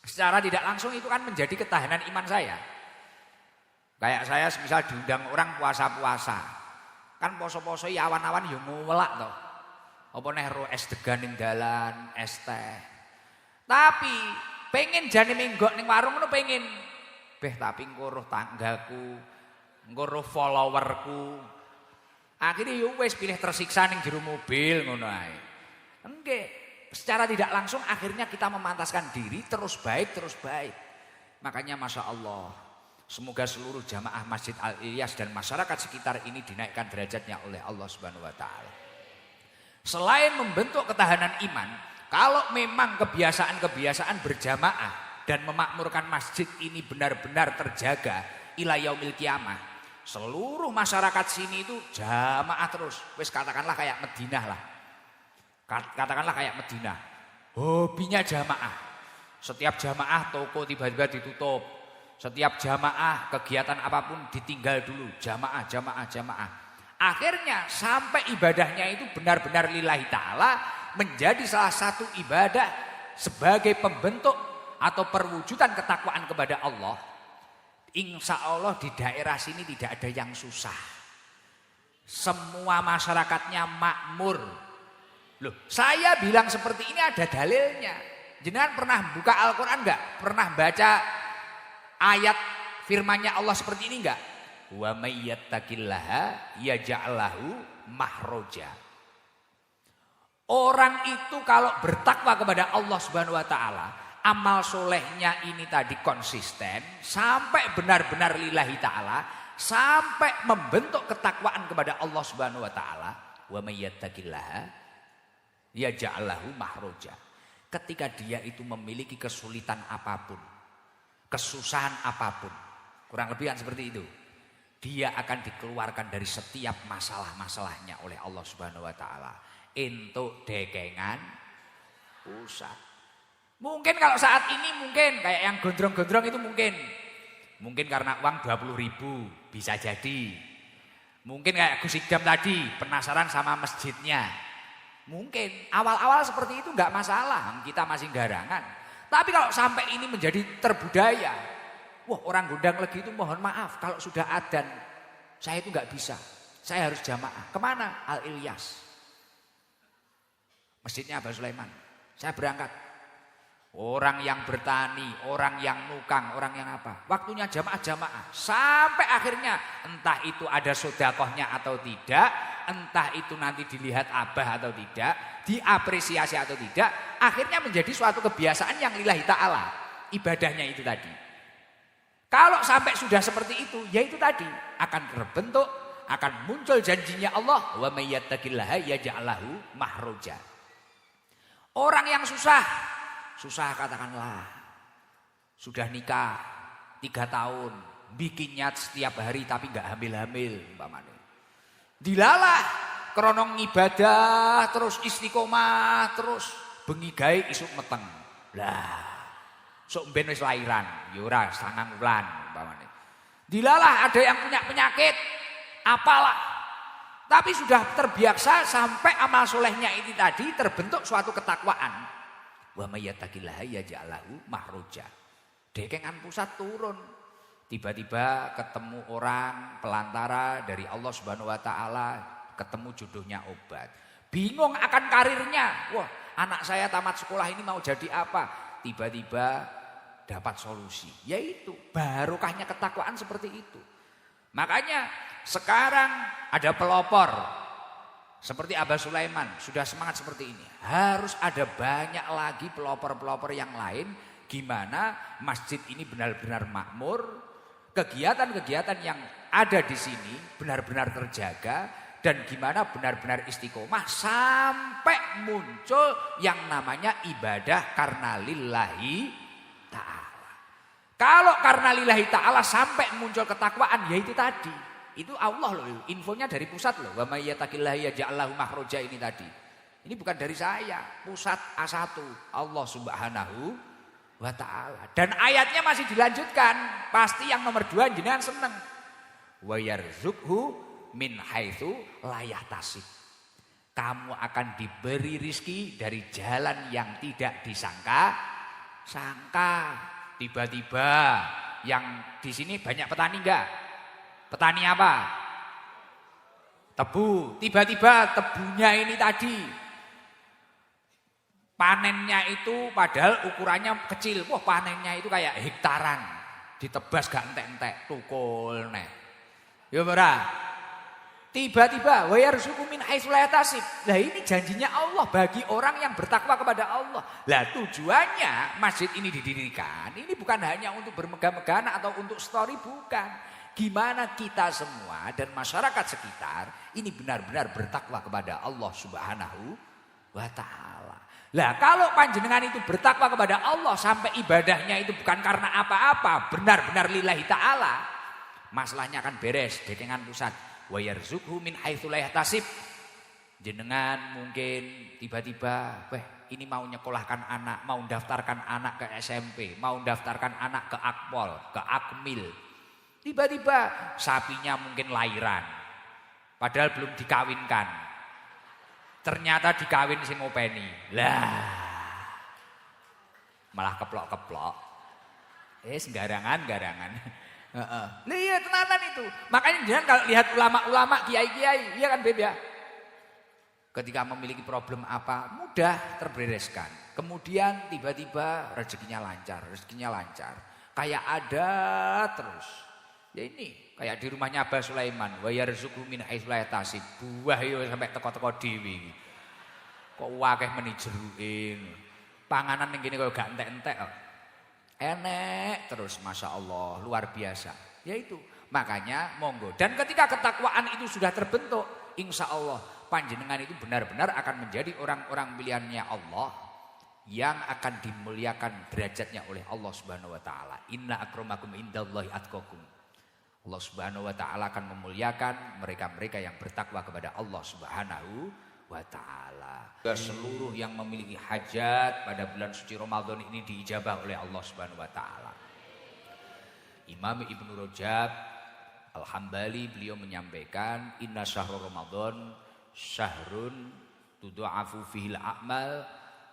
Secara tidak langsung itu kan menjadi ketahanan iman saya. Kayak saya misal diundang orang puasa-puasa. Kan poso-poso awan-awan yo ngulak toh. Apa neh ro es degan ning dalan, es teh. Tapi pengen jane menggok ning warung ngono pengen. Beh tapi engko roh tanggaku, engko roh followerku. Akhirnya yo wis pilih tersiksa ning jero mobil ngono ae. Enggak, secara tidak langsung akhirnya kita memantaskan diri terus baik. Makanya Masya Allah, semoga seluruh jamaah Masjid Al-Ilyas dan masyarakat sekitar ini dinaikkan derajatnya oleh Allah Subhanahu wa taala. Selain membentuk ketahanan iman, kalau memang kebiasaan-kebiasaan berjamaah dan memakmurkan masjid ini benar-benar terjaga ila yaumil kiamah, seluruh masyarakat sini itu jamaah terus. Wis katakanlah kayak Madinah lah. Katakanlah kayak Madinah. Hobinya jamaah. Setiap jamaah toko tiba-tiba ditutup. Setiap jamaah kegiatan apapun ditinggal dulu, jamaah. Akhirnya sampai ibadahnya itu benar-benar lillahi ta'ala, menjadi salah satu ibadah sebagai pembentuk atau perwujudan ketakwaan kepada Allah. Insya Allah di daerah sini tidak ada yang susah. Semua masyarakatnya makmur. Loh, saya bilang seperti ini ada dalilnya. Jenengan pernah buka Al-Quran enggak? Pernah baca ayat firman-Nya Allah seperti ini enggak? Wa may yattaqillaha yaj'al lahu mahroja. Orang itu kalau bertakwa kepada Allah Subhanahu wa taala, amal solehnya ini tadi konsisten sampai benar-benar lillahi taala, sampai membentuk ketakwaan kepada Allah Subhanahu wa taala. Wa may yattaqillaha yaj'al lahu makhraja. Ketika dia itu memiliki kesulitan apapun, kesusahan apapun, kurang lebih kan seperti itu, dia akan dikeluarkan dari setiap masalah-masalahnya oleh Allah Subhanahu wa taala. Entuk dekengan pusat. Mungkin kalau saat ini mungkin kayak yang gondrong-gondrong itu mungkin karena uang 20.000 bisa jadi. Mungkin kayak Gus Idam tadi penasaran sama masjidnya. Mungkin awal-awal seperti itu nggak masalah, kita masih garangan. Tapi kalau sampai ini menjadi terbudaya, wah orang Gondang Legi itu mohon maaf kalau sudah adzan saya itu nggak bisa, saya harus jamaah. Kemana? Al Ilyas. Masjidnya Abah Sulaiman. Saya berangkat. Orang yang bertani, orang yang nukang, orang yang apa. Waktunya jamaah-jamaah. Sampai akhirnya entah itu ada sodakohnya atau tidak. Entah itu nanti dilihat abah atau tidak. Diapresiasi atau tidak. Akhirnya menjadi suatu kebiasaan yang lillahi ta'ala. Ibadahnya itu tadi. Kalau sampai sudah seperti itu, ya itu tadi. Akan terbentuk, akan muncul janjinya Allah. Wa may yattaqillaha yaj'al lahu makhraja. Orang yang susah katakanlah sudah nikah 3 tahun, bikin niat setiap hari tapi nggak hamil-hamil umpamanya. Dilalah kronong ibadah terus istiqomah terus bengi gawe isuk meteng. Lah, sok ben wis lairan, ya ora 9 wulan umpamanya. Dilalah ada yang punya penyakit apalah. Tapi sudah terbiasa sampai amal solehnya ini tadi terbentuk suatu ketakwaan. Wa may yattaqillaha yaj'al lahu makhraja. Dekengan pusat turun. Tiba-tiba ketemu orang pelantara dari Allah Subhanahu wa taala, ketemu jodohnya obat. Bingung akan karirnya. Wah, anak saya tamat sekolah ini mau jadi apa? Tiba-tiba dapat solusi. Yaitu barokahnya ketakwaan seperti itu. Makanya sekarang ada pelopor seperti Abah Sulaiman sudah semangat seperti ini. Harus ada banyak lagi pelopor-pelopor yang lain. Gimana masjid ini benar-benar makmur. Kegiatan-kegiatan yang ada di sini benar-benar terjaga. Dan gimana benar-benar istiqomah sampai muncul yang namanya ibadah karena lillahi ta'ala. Kalau karena lillahi ta'ala sampai muncul ketakwaan, ya itu tadi. Itu Allah loh, infonya dari pusat loh. Wa may yattaqillaha yaj'al lahu makhraja ini tadi. Ini bukan dari saya, pusat A1 Allah Subhanahu wa taala. Dan ayatnya masih dilanjutkan. Pasti yang nomor 2 jenengan seneng. Wa yarzuqhu min haitsu la yahtasib. Kamu akan diberi rizki dari jalan yang tidak disangka-sangka. Tiba-tiba yang di sini banyak petani enggak? Petani apa? Tebu. Tiba-tiba tebunya ini tadi panennya itu padahal ukurannya kecil. Wah, panennya itu kayak hektaran. Ditebas gak entek-entek, tukul neh. Ya ora? Tiba-tiba wa yarzuqu min haitsu la yahtasib. Lah ini janjinya Allah bagi orang yang bertakwa kepada Allah. Lah tujuannya masjid ini didirikan ini bukan hanya untuk bermegah-megahan atau untuk story, bukan. Gimana kita semua dan masyarakat sekitar ini benar-benar bertakwa kepada Allah Subhanahu wa taala. Lah kalau panjenengan itu bertakwa kepada Allah sampai ibadahnya itu bukan karena apa-apa, benar-benar lillahi taala, masalahnya akan beres, dekengan pusat. Wa yarzuqhu min haitsu la yahtasib. Jenengan mungkin tiba-tiba, ini mau nyekolahkan anak, mau daftarkan anak ke SMP, mau daftarkan anak ke Akpol, ke Akmil. Tiba-tiba sapinya mungkin lahiran. Padahal belum dikawinkan. Ternyata dikawin sing ngopeni. Lah. Malah keplok-keplok. Garangan. Nah iya tenanan itu. Makanya jangan kalau lihat ulama-ulama, kiai-kiai, iya kan Beb ya. Ketika memiliki problem apa, mudah terbereskan. Kemudian tiba-tiba rezekinya lancar. Kayak ada terus. Ya ini, kayak di rumahnya Abah Sulaiman, wa yarzuqhu min haitsu la yahtasib. Buah yo sampai teko-teko dhewe. Kok akeh meni jeruke. Panganan ning kene kok gak entek-entek kok. Enek terus Masya Allah, luar biasa. Ya itu, makanya monggo. Dan ketika ketakwaan itu sudah terbentuk, insya Allah panjenengan itu benar-benar akan menjadi orang-orang pilihannya Allah yang akan dimuliakan derajatnya oleh Allah Subhanahu wa taala. Inna akramakum indallahi atqakum. Allah Subhanahu wa taala akan memuliakan mereka-mereka yang bertakwa kepada Allah Subhanahu wa taala. Seluruh yang memiliki hajat pada bulan suci Ramadan ini diijabah oleh Allah Subhanahu wa taala. Imam Ibnu Rajab Al-Hambali beliau menyampaikan inna syahrul Ramadan syahrun tudha'afu fihil a'mal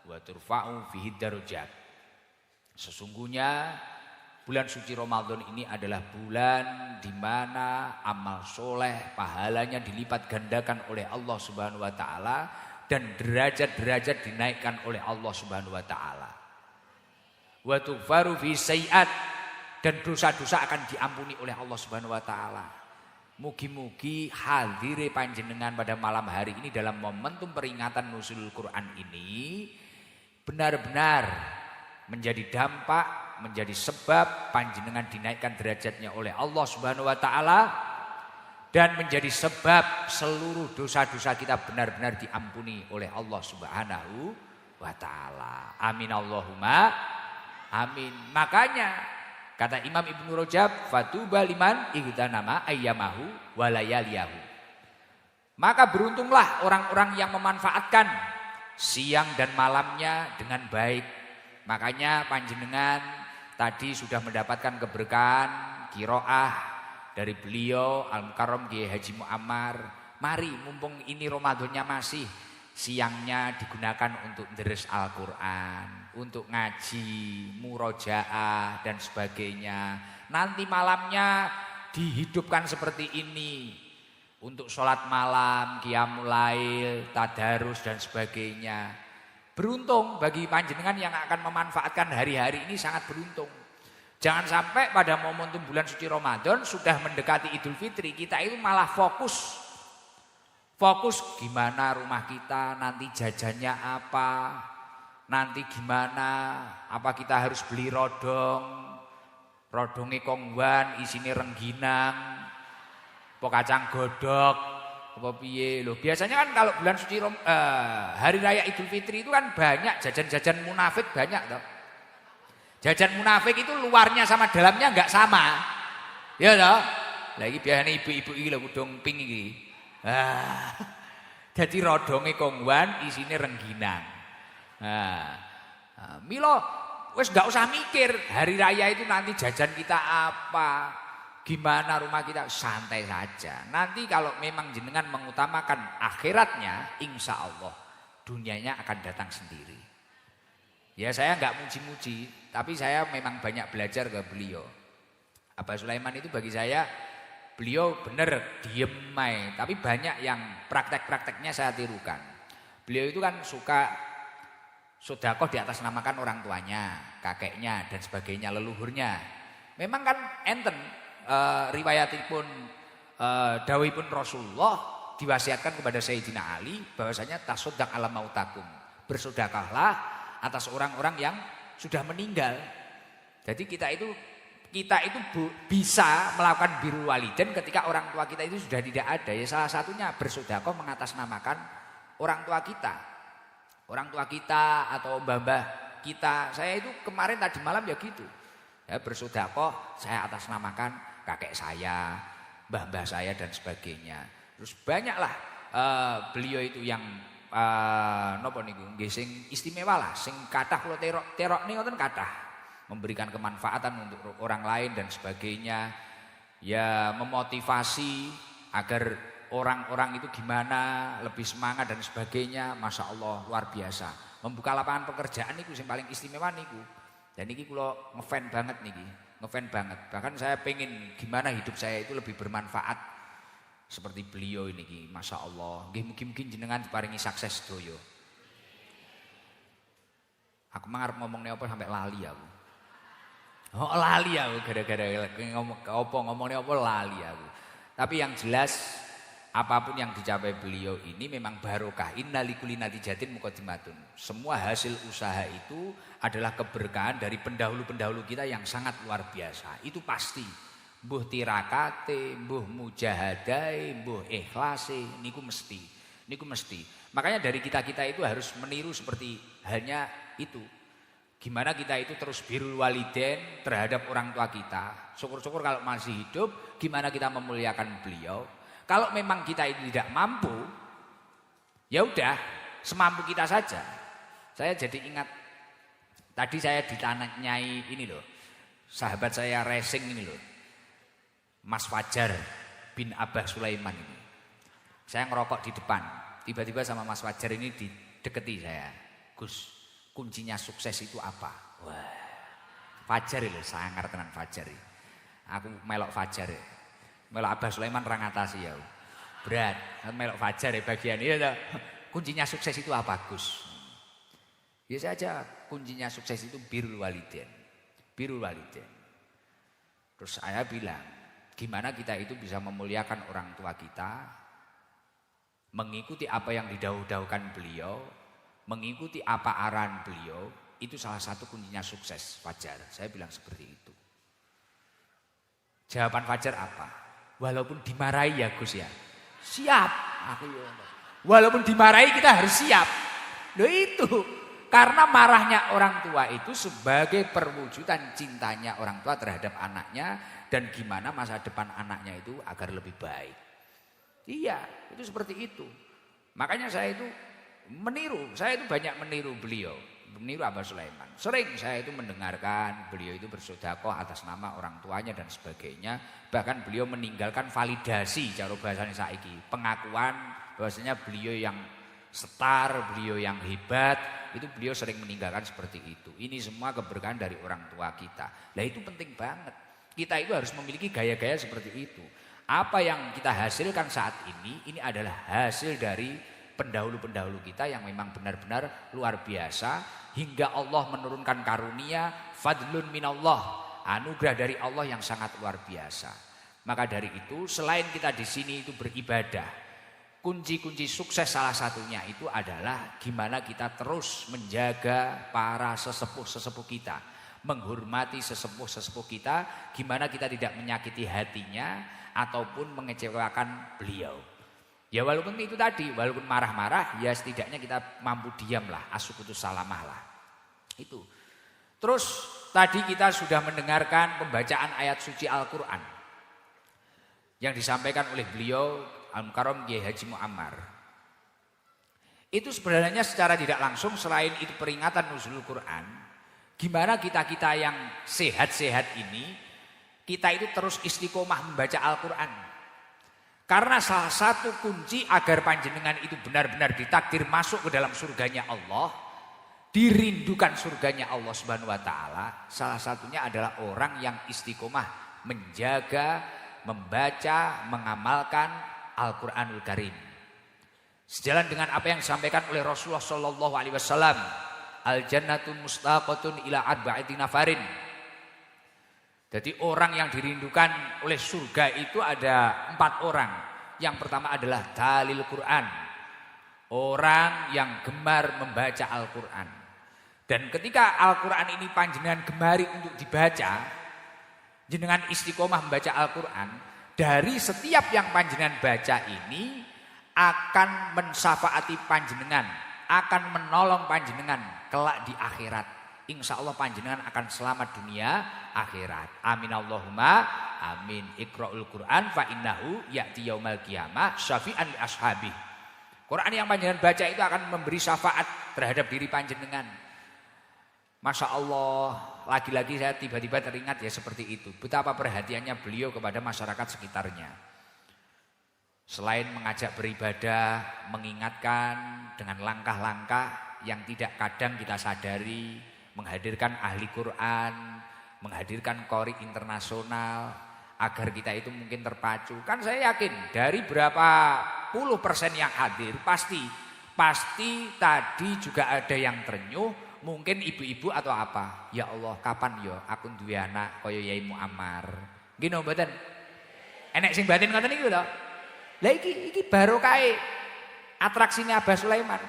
wa turfa'u fihi darajat. Sesungguhnya bulan suci Ramadan ini adalah bulan di mana amal soleh pahalanya dilipat gandakan oleh Allah Subhanahu wa taala dan derajat-derajat dinaikkan oleh Allah Subhanahu wa taala. Wa tughfaru fi sayiat dan dosa-dosa akan diampuni oleh Allah Subhanahu wa taala. Mugi-mugi hadire panjenengan pada malam hari ini dalam momentum peringatan nuzulul Quran ini benar-benar menjadi dampak, menjadi sebab panjenengan dinaikkan derajatnya oleh Allah Subhanahu wa taala dan menjadi sebab seluruh dosa-dosa kita benar-benar diampuni oleh Allah Subhanahu wa taala. Amin Allahumma amin. Makanya kata Imam Ibnu Rajab, fatuba liman igtanama ayyamahu walayaliyahu. Maka beruntunglah orang-orang yang memanfaatkan siang dan malamnya dengan baik. Makanya panjenengan tadi sudah mendapatkan keberkahan qiraah dari beliau Al-Mukarram Kiai Haji Muammar. Mari mumpung ini Ramadannya masih, siangnya digunakan untuk deres Al-Quran, untuk ngaji, murojaah dan sebagainya. Nanti malamnya dihidupkan seperti ini untuk sholat malam, qiyamul lail, tadarus dan sebagainya. Beruntung bagi panjenengan yang akan memanfaatkan hari-hari ini, sangat beruntung. Jangan sampai pada momentum bulan suci Ramadan sudah mendekati Idul Fitri kita itu malah fokus gimana rumah kita nanti jajannya apa, nanti gimana, apa kita harus beli rodongnya kongwan isine rengginang, apa kacang godok, apa piye lho. Biasanya kan kalau bulan suci hari raya Idul Fitri itu kan banyak jajan-jajan munafik, banyak toh. Jajan munafik itu luarnya sama dalamnya enggak sama. Ya toh? Lagi biasanya ibu-ibu iki lho udung pink iki. Jadi rodonge kongwan isine rengginang. Milo wis enggak usah mikir hari raya itu nanti jajan kita apa, gimana rumah kita, santai saja. Nanti kalau memang jenengan mengutamakan akhiratnya, insya Allah dunianya akan datang sendiri. Ya saya enggak muji-muji, tapi saya memang banyak belajar ke beliau. Abah Sulaiman itu bagi saya, beliau benar diem mai, tapi banyak yang praktek-prakteknya saya tirukan. Beliau itu kan suka sedekah di atas namakan orang tuanya, kakeknya dan sebagainya, leluhurnya. Memang kan enten riwayatipun dawuhipun Rasulullah diwasiatkan kepada Sayyidina Ali bahwasanya tasaddaq ala mautakum. Bersedekahlah atas orang-orang yang sudah meninggal. Jadi kita itu bisa melakukan birrul walidain ketika orang tua kita itu sudah tidak ada. Ya salah satunya bersedekah mengatasnamakan orang tua kita. Orang tua kita atau mbah-mbah kita. Saya itu kemarin tadi malam ya gitu. Ya bersedekah saya atasnamakan kakek saya, mbah-mbah saya dan sebagainya. Terus banyaklah beliau itu yang napa niku nggih sing istimewa lah, sing kathah kula terok niku ngoten kathah, memberikan kemanfaatan untuk orang lain dan sebagainya. Ya memotivasi agar orang-orang itu gimana lebih semangat dan sebagainya. Masya Allah luar biasa. Membuka lapangan pekerjaan niku sing paling istimewa niku. Dan niki kula ngefan banget niki, ngefan banget. Bahkan saya pengen gimana hidup saya itu lebih bermanfaat seperti beliau ini, Masya Allah. Mungkin jenengan diparingi sukses doyo. Aku mangarep ngomongnya apa sampai lali aku. Oh lali aku gara-gara ngomongnya apa lali aku. Tapi yang jelas apapun yang dicapai beliau ini memang barokah. Inna likulli natijatin muqaddimatun. Semua hasil usaha itu adalah keberkahan dari pendahulu-pendahulu kita yang sangat luar biasa. Itu pasti. Mbuh tirakate, mbuh mujahadai, mbuh ikhlase, niku mesti. Niku mesti. Makanya dari kita-kita itu harus meniru seperti halnya itu. Gimana kita itu terus birrul walidain terhadap orang tua kita. Syukur-syukur kalau masih hidup, gimana kita memuliakan beliau. Kalau memang kita itu tidak mampu, ya udah, semampu kita saja. Saya jadi ingat, tadi saya ditanyai ini loh, sahabat saya racing ini loh, Mas Fajar bin Abah Sulaiman ini. Saya ngerokok di depan, tiba-tiba sama Mas Fajar ini dideketi saya. Gus, kuncinya sukses itu apa? Wah, Fajar loh, sangar tenan Fajar. Aku melok Fajar ya. Melok Abah Sulaiman ra ngatasi ya. Berat, melok Fajar ya bagian ini. Kuncinya sukses itu apa, Gus? Biasa aja, kuncinya sukses itu birrul walidain. Birrul walidain. Terus saya bilang, gimana kita itu bisa memuliakan orang tua kita, mengikuti apa yang didahulu-dahulukan beliau, mengikuti apa arahan beliau, itu salah satu kuncinya sukses, Fajar. Saya bilang seperti itu. Jawaban Fajar apa? Walaupun dimarahi ya Gus ya. Siap. Walaupun dimarahi kita harus siap. Loh itu. Karena marahnya orang tua itu sebagai perwujudan cintanya orang tua terhadap anaknya. Dan gimana masa depan anaknya itu agar lebih baik. Iya, itu seperti itu. Makanya saya itu meniru. Saya itu banyak meniru beliau. Meniru Abah Sulaiman. Sering saya itu mendengarkan beliau itu bersedekah atas nama orang tuanya dan sebagainya. Bahkan beliau meninggalkan validasi cara bahasanya saiki, pengakuan bahwasanya beliau yang setar, beliau yang hebat, itu beliau sering meninggalkan seperti itu. Ini semua keberkahan dari orang tua kita. Nah itu penting banget. Kita itu harus memiliki gaya-gaya seperti itu. Apa yang kita hasilkan saat ini adalah hasil dari pendahulu-pendahulu kita yang memang benar-benar luar biasa hingga Allah menurunkan karunia fadlun minallah, anugerah dari Allah yang sangat luar biasa. Maka dari itu selain kita di sini itu beribadah, kunci-kunci sukses salah satunya itu adalah gimana kita terus menjaga para sesepuh-sesepuh kita, menghormati sesepuh-sesepuh kita, gimana kita tidak menyakiti hatinya ataupun mengecewakan beliau. Ya walaupun itu tadi, walaupun marah-marah, ya setidaknya kita mampu diam lah, as-sukutu salamah lah. Itu. Terus tadi kita sudah mendengarkan pembacaan ayat suci Al-Quran yang disampaikan oleh beliau Al-Mukarram Kiai Haji Muammar. Itu sebenarnya secara tidak langsung selain itu peringatan nuzulul Quran, gimana kita-kita yang sehat-sehat ini, kita itu terus istiqomah membaca Al-Quran. Karena salah satu kunci agar panjenengan itu benar-benar ditakdir masuk ke dalam surganya Allah, dirindukan surganya Allah Subhanahu wa taala, salah satunya adalah orang yang istiqomah menjaga, membaca, mengamalkan Al-Qur'anul Karim. Sejalan dengan apa yang disampaikan oleh Rasulullah sallallahu alaihi wasallam, al-jannatu mustaqatun ila arba'ati nafarin. Jadi orang yang dirindukan oleh surga itu ada 4 orang. Yang pertama adalah dalil Quran. Orang yang gemar membaca Al-Quran. Dan ketika Al-Quran ini panjenengan gemari untuk dibaca, jenengan istiqomah membaca Al-Quran, dari setiap yang panjenengan baca ini akan mensyafaati panjenengan, akan menolong panjenengan kelak di akhirat. Insya Allah panjenengan akan selamat dunia akhirat. Amin Allahumma amin. Iqra'ul Quran fa innahu ya'ti yaumal qiyamah syafi'an li ashabih. Quran yang panjenengan baca itu akan memberi syafaat terhadap diri panjenengan. Masya Allah, lagi-lagi saya tiba-tiba teringat ya seperti itu. Betapa perhatiannya beliau kepada masyarakat sekitarnya. Selain mengajak beribadah, mengingatkan dengan langkah-langkah yang tidak kadang kita sadari, menghadirkan ahli Quran, menghadirkan qori internasional agar kita itu mungkin terpacu. Kan saya yakin dari berapa puluh persen yang hadir pasti tadi juga ada yang terenyuh, mungkin ibu-ibu atau apa. Ya Allah, kapan yo aku duwe anak kaya Yai Muammar. Nggih no mboten? Enek sing batin ngoten niku lho. Lah iki barokah atraksinya Abah Sulaiman.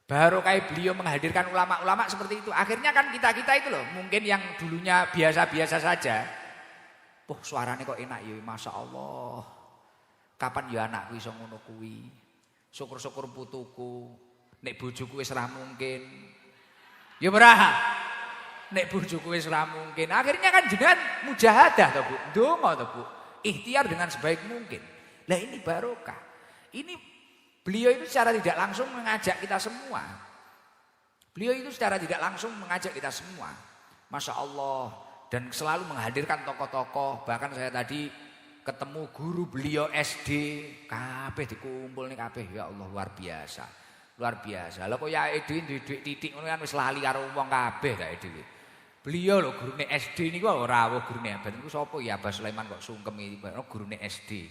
Barokah beliau menghadirkan ulama-ulama seperti itu. Akhirnya kan kita-kita itu loh, mungkin yang dulunya biasa-biasa saja. Suaranya kok enak ya, Masya Allah. Kapan ya anakku iso ngono kuwi? Syukur-syukur putuku. Nek bojoku wis ora mungkin. Ya ora. Nek bojoku wis ora mungkin. Akhirnya kan jenengan mujahadah to, Bu. Ndonga to, Bu. Ikhtiar dengan sebaik mungkin. Lah ini barokah. Ini beliau itu secara tidak langsung mengajak kita semua. Beliau itu secara tidak langsung mengajak kita semua. Masya Allah. Dan selalu menghadirkan tokoh-tokoh. Bahkan saya tadi ketemu guru beliau SD. Kabeh dikumpul nih kabeh. Ya Allah luar biasa. Luar biasa. Lah kok ya Edwin duit titik ngono kan wis lali karo wong kabeh ta Edwin. Beliau lho gurune SD niku ora rawuh gurune abad niku sapa ya Abah Sulaiman kok sungkem iki gurune SD.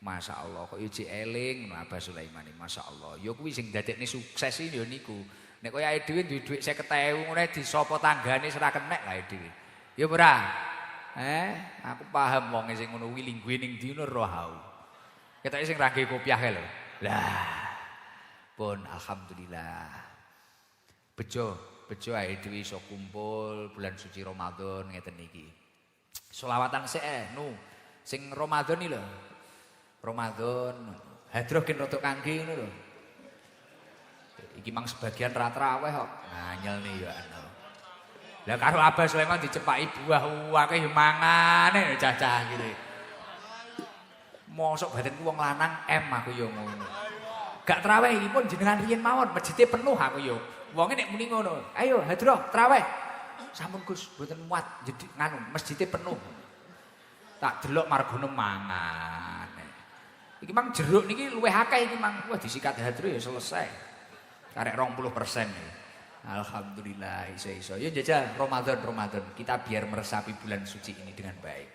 Masya Allah kok iki eling Abah Sulaiman iki Masya Allah. Ya kuwi sing dadekne sukses iki ya niku. Nek kaya Edwin duit 50.000 ngene disapa tanggane ora kenek lah Edwin. Ya ora. Aku paham wong sing ngono kuwi lingguhe ning ndi ora hau. Ketoke sing ra nggih kopiah lho. Lah. Pun alhamdulillah. Bejo ae dhewe iso kumpul bulan suci Ramadan ngeten iki. Selawatan sik sing Ramadan iki lho. Ramadan hadroh gen rotok kangge ngono lho. Iki mang sebagian ra traweh kok. Nganyel nih ya ana. Lah karo Abah Sulaiman dicepaki buah akeh mangane cah-cah gitu. Mosok badanku wong lanang aku ya ngono. Gak traweh iki pun jenengan riyen mawon masjidé penuh aku ya. Wonge nek muni ngono, ayo hadroh traweh. Sampun Gus, mboten muat jadi nganu masjidé penuh. Tak delok margono mangan. Iki mang jeruk niki luwih akeh iki mang. Wah disikat hadroh ya selesai. Karek 20% iki. Alhamdulillah iso-iso. Ya jajal Ramadan. Kita biar meresapi bulan suci ini dengan baik.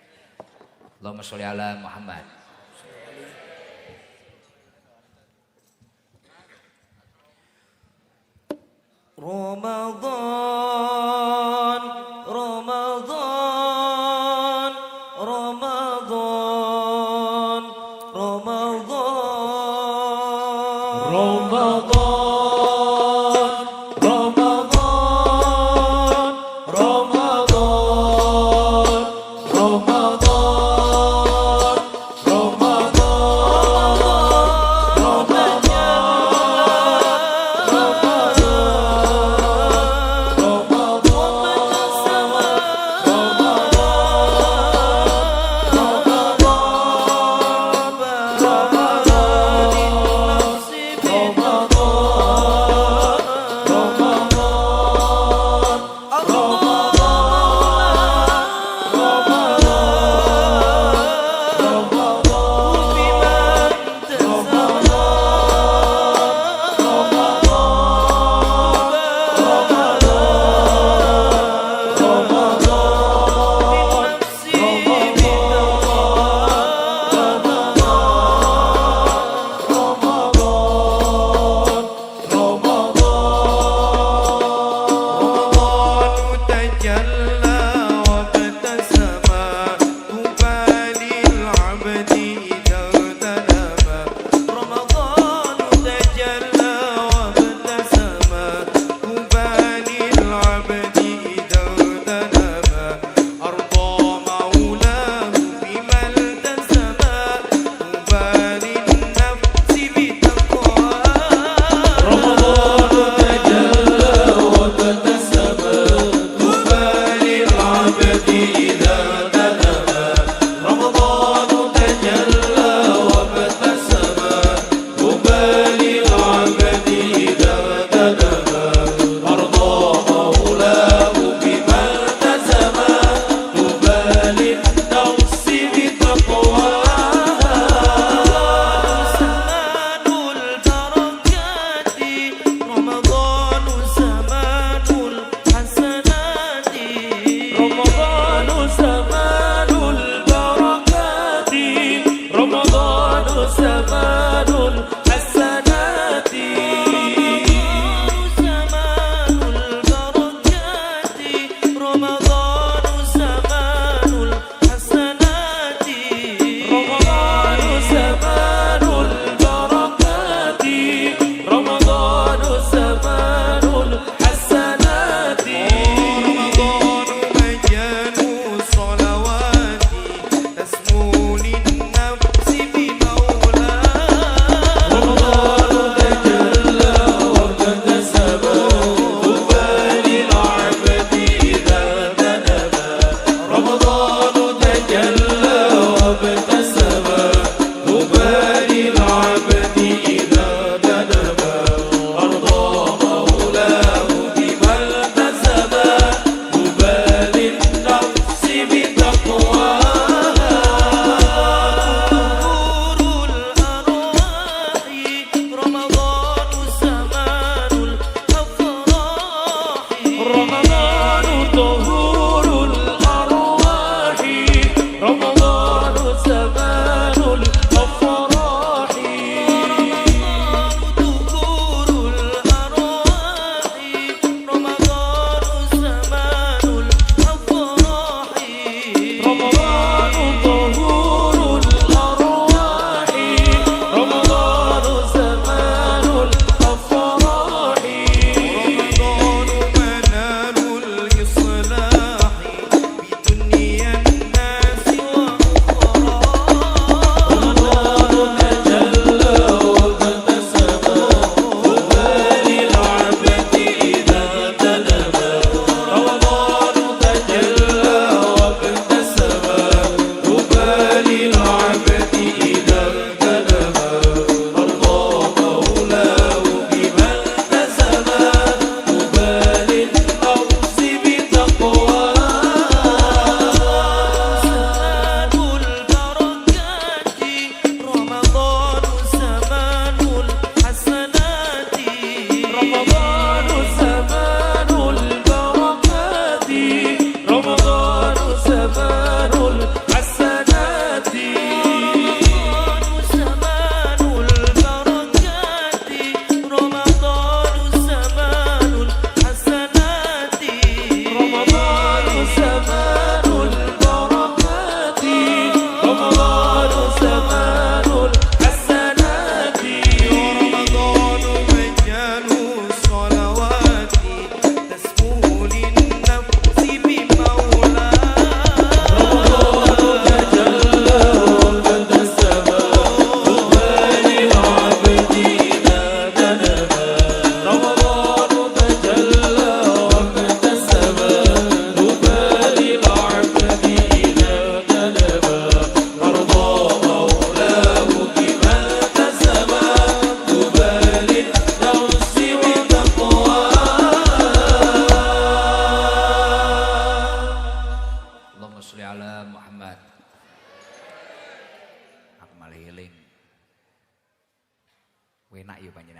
Allahumma sholli ala Muhammad. Ramadan, Ramadan, Ramadan, Ramadan, Ramadan. Ramadan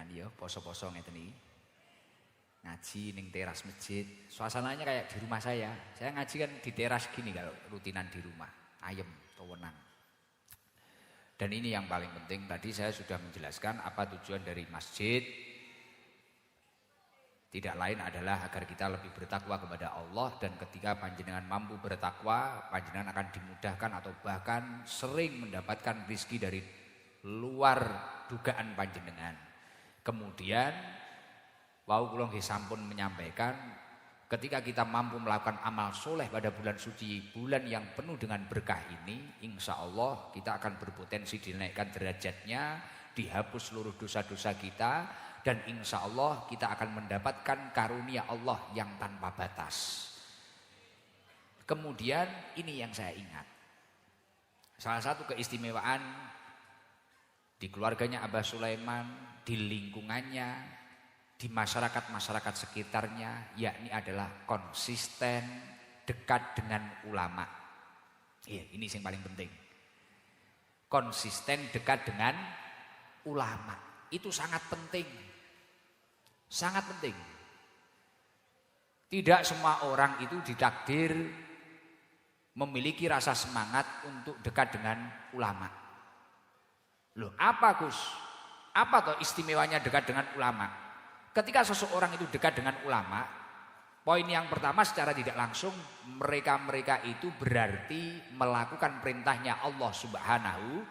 panjenengan ya poso-poso ngeten iki. Ngaji ning teras masjid. Suasananya kayak di rumah saya. Saya ngaji kan di teras gini kalau rutinan di rumah. Ayem, tenang. Dan ini yang paling penting, tadi saya sudah menjelaskan apa tujuan dari masjid. Tidak lain adalah agar kita lebih bertakwa kepada Allah, dan ketika panjenengan mampu bertakwa, panjenengan akan dimudahkan atau bahkan sering mendapatkan rezeki dari luar dugaan panjenengan. Kemudian wau kula nggih sampun menyampaikan, ketika kita mampu melakukan amal soleh pada bulan suci, bulan yang penuh dengan berkah ini, insya Allah kita akan berpotensi dinaikkan derajatnya, dihapus seluruh dosa-dosa kita, dan insya Allah kita akan mendapatkan karunia Allah yang tanpa batas. Kemudian ini yang saya ingat, salah satu keistimewaan di keluarganya Abah Sulaiman, di lingkungannya, di masyarakat-masyarakat sekitarnya, yakni adalah konsisten dekat dengan ulama. Iya, ini yang paling penting. Konsisten dekat dengan ulama. Itu sangat penting. Sangat penting. Tidak semua orang itu ditakdir memiliki rasa semangat untuk dekat dengan ulama. Loh, apa Gus? Apa toh istimewanya dekat dengan ulama? Ketika seseorang itu dekat dengan ulama, poin yang pertama secara tidak langsung mereka itu berarti melakukan perintahnya Allah Subhanahu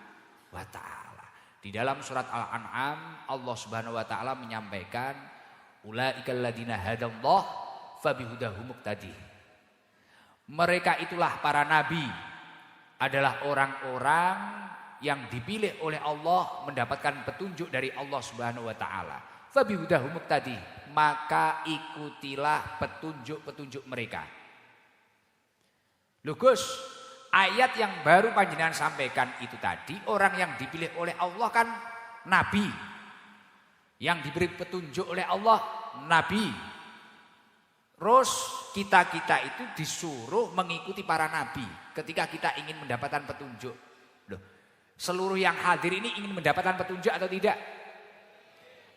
wa ta'ala. Di dalam surat Al-An'am Allah Subhanahu wa ta'ala menyampaikan, ulaikal ladina hadallah fabihudahum muqtadi. Mereka itulah para nabi, adalah orang-orang yang dipilih oleh Allah mendapatkan petunjuk dari Allah Subhanahu wa ta'ala. Fabihudahum muqtadi, maka ikutilah petunjuk-petunjuk mereka. Loh Gus, ayat yang baru panjenengan sampaikan itu tadi, orang yang dipilih oleh Allah kan nabi. Yang diberi petunjuk oleh Allah nabi. Terus kita itu disuruh mengikuti para nabi ketika kita ingin mendapatkan petunjuk. Loh, seluruh yang hadir ini ingin mendapatkan petunjuk atau tidak?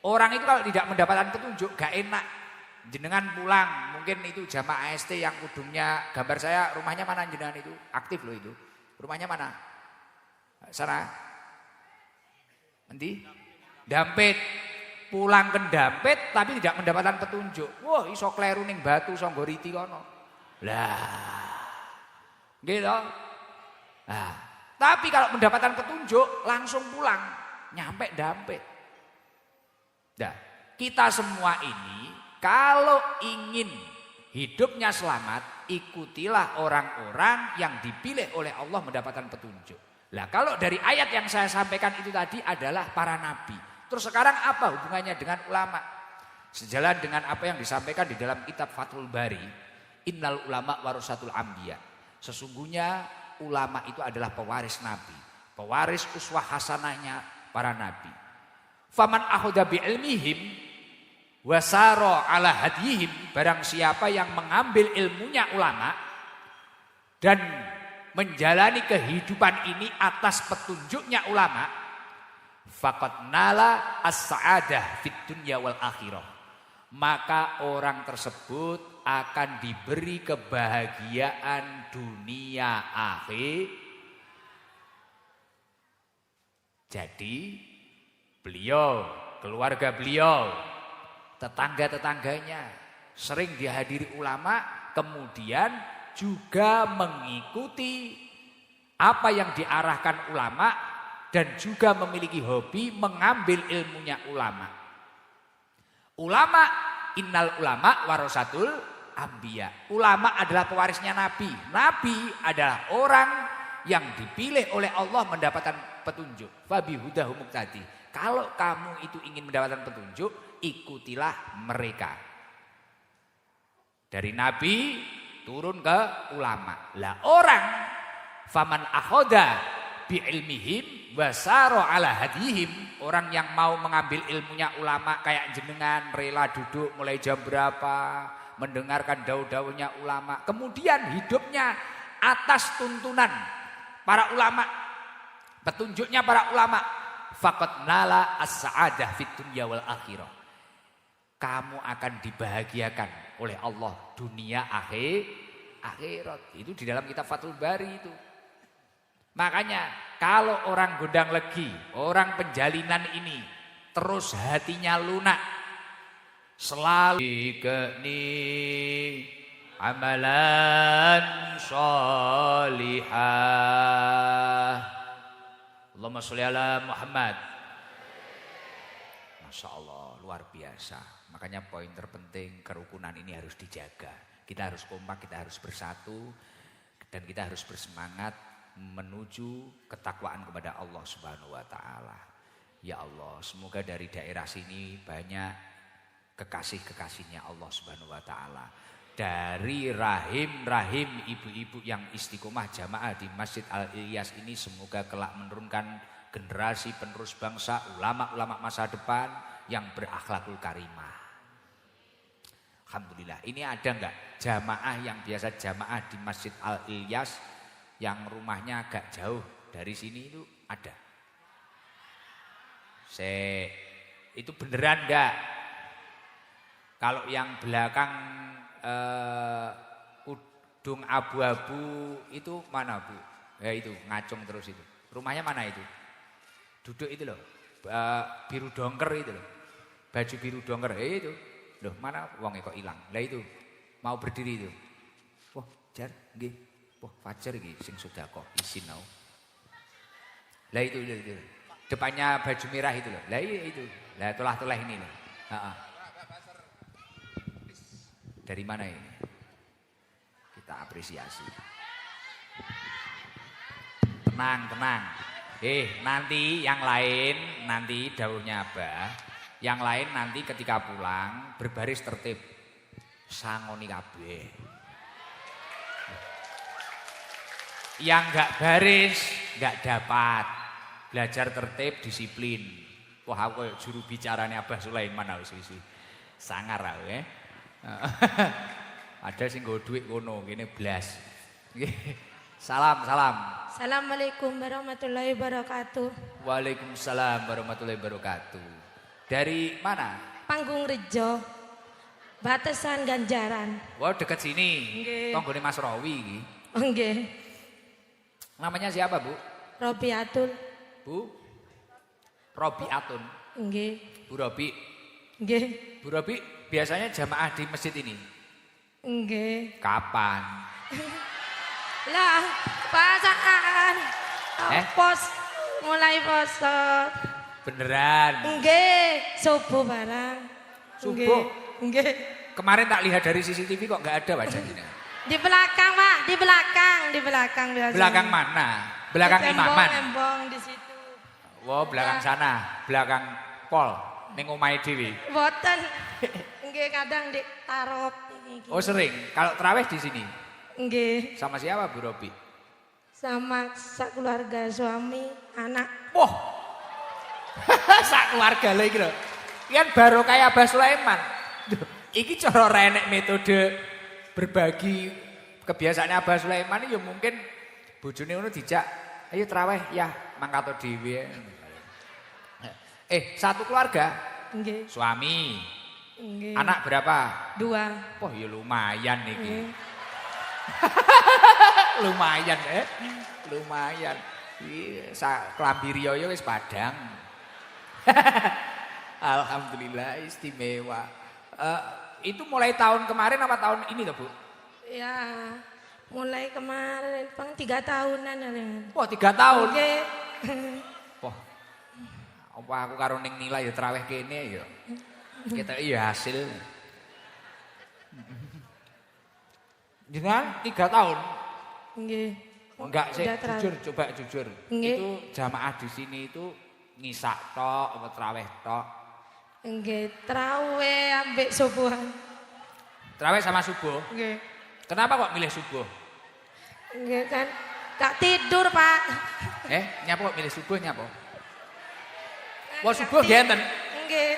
Orang itu kalau tidak mendapatkan petunjuk gak enak. Jenengan pulang, mungkin itu jamaah AST yang ujungnya gambar saya, rumahnya mana jenengan itu? Aktif loh itu. Rumahnya mana? Sana. Nanti Dampit. Pulang ke Dampit tapi tidak mendapatkan petunjuk. Wah, iso kleru ning Batu Songgoriti kono. Lah. Gitu. Nah, tapi kalau mendapatkan petunjuk langsung pulang, nyampe Dampit. Nah, kita semua ini kalau ingin hidupnya selamat, ikutilah orang-orang yang dipilih oleh Allah mendapatkan petunjuk. Lah, kalau dari ayat yang saya sampaikan itu tadi adalah para nabi. Terus sekarang apa hubungannya dengan ulama? Sejalan dengan apa yang disampaikan di dalam kitab Fathul Bari, innal ulama warasatul anbiya. Sesungguhnya ulama itu adalah pewaris nabi, pewaris uswah hasanahnya para nabi. Faman akhadha bi ilmihim wasara ala hadihim, barang siapa yang mengambil ilmunya ulama dan menjalani kehidupan ini atas petunjuknya ulama, faqad nala as-sa'adah fid dunya wal akhirah, maka orang tersebut akan diberi kebahagiaan dunia akhir. Jadi beliau, keluarga beliau, tetangga-tetangganya sering dihadiri ulama, kemudian juga mengikuti apa yang diarahkan ulama, dan juga memiliki hobi mengambil ilmunya ulama. Ulama, innal ulama warasatul anbiya. Ulama adalah pewarisnya nabi. Nabi adalah orang yang dipilih oleh Allah mendapatkan petunjuk. Fabihudahu muqtadi. Kalau kamu itu ingin mendapatkan petunjuk, ikutilah mereka. Dari nabi turun ke ulama. Lah orang faman akhoda bi ilmihim wasaro ala hadihim, orang yang mau mengambil ilmunya ulama kayak jenengan rela duduk mulai jam berapa mendengarkan daun-daunnya ulama, kemudian hidupnya atas tuntunan para ulama, petunjuknya para ulama, faqad nala as-sa'adah fid dunya wal akhirah. Kamu akan dibahagiakan oleh Allah dunia akhirat. Itu di dalam kitab Fathul Bari itu. Makanya kalau orang gondang legi, orang penjalinan ini terus hatinya lunak, selalu keni amalan sholihah. Allahumma sholli ala Muhammad. Masya Allah, luar biasa. Makanya poin terpenting kerukunan ini harus dijaga. Kita harus kompak, kita harus bersatu, dan kita harus bersemangat menuju ketakwaan kepada Allah Subhanahu wa taala. Ya Allah, semoga dari daerah sini banyak kekasih-kekasihnya Allah Subhanahu wa taala. Dari rahim-rahim ibu-ibu yang istiqomah jamaah di Masjid Al-Ilyas ini semoga kelak menurunkan generasi penerus bangsa, ulama-ulama masa depan yang berakhlakul karimah. Alhamdulillah. Ini ada enggak jamaah yang biasa jamaah di Masjid Al-Ilyas yang rumahnya agak jauh dari sini itu ada? Itu beneran enggak? Kalau yang belakang udung abu-abu itu mana Bu? Ya itu ngacung terus itu. Rumahnya mana itu? Duduk itu loh. Biru dongker itu loh. Baju biru dongker itu. Loh mana wongnya kok hilang? Lah itu mau berdiri itu. Wah jar nggih. Wah fajar iki sing sedekah isin nau. Lah itu. Depannya baju merah itu loh. Lah itu. Lah tulah-tulah ini loh. Heeh. Dari mana ini? Kita apresiasi. Tenang. Nanti yang lain nanti dawuhnya Abah. Yang lain nanti ketika pulang berbaris tertib. Sangoni kabeh. Yang enggak baris enggak dapat. Belajar tertib, disiplin. Wah aku juru bicaranya Abah Sulaiman wis. Sangar aku ya. Ada sing nggo dhuwit kono kene blas. Salam. Assalamualaikum warahmatullahi wabarakatuh. Waalaikumsalam warahmatullahi wabarakatuh. Dari mana? Panggung Rejo, Batasan Ganjaran. Wah dekat sini. Nggih. Tanggone Mas Rawi iki. Nggih. Namanya siapa Bu? Robiatul. Bu? Robiatun. Nggih. Bu Robi. Nggih. Bu Robi biasanya jamaah di masjid ini. Nggih. Kapan? Lah, pasaan. Pos mulai poso. Beneran? Nggih, subuh barang. Subuh? Nggih. Kemarin tak lihat dari CCTV kok nggak ada wajahnya. Di belakang, Pak, di belakang biasa. Belakang mana? Belakang imaman. Embong di situ. Wow, belakang sana, belakang pol, ning omahe dhewe. Boten. Nggih, kadang di tarop iki. Oh, sering. Kalau tarawih di sini. Nggih. Sama siapa Bu Robi? Sama keluarga suami, anak. Wah. Sak keluarga lho iki lho. Iki kan baru kayak Abah Sulaiman. Iki cara renek metode berbagi kebiasaannya Abah Sulaiman ya mungkin bojone ngono dijak, ayo tarawih ya mangkat dhewe. Satu keluarga? Nggih. Suami. Nggih. Anak berapa? 2. Wah, ya lumayan iki. Lumayan lumayan. Sak klambi riyo ya wis padang. Alhamdulillah istimewa. Itu mulai tahun kemarin apa tahun ini toh Bu? Ya, mulai kemarin, 3 tahunan ya. Wah 3 tahun. Oke. Wah. Apa aku karo ning nilai ya traweh kene ya. Kita iya hasil. Jenengan 3 tahun? Nggih. Enggak sih, Udah jujur, coba jujur. Nggih. Itu jamaah di sini itu ngisak tok apa traweh tok? Nggih, traweh ambek subuhan. Traweh sama subuh. Nggih. Kenapa kok milih subuh? Nggih kan gak tidur, Pak. Nyapa kok milih subuh nyapa? Wah subuh ngenten. Nggih.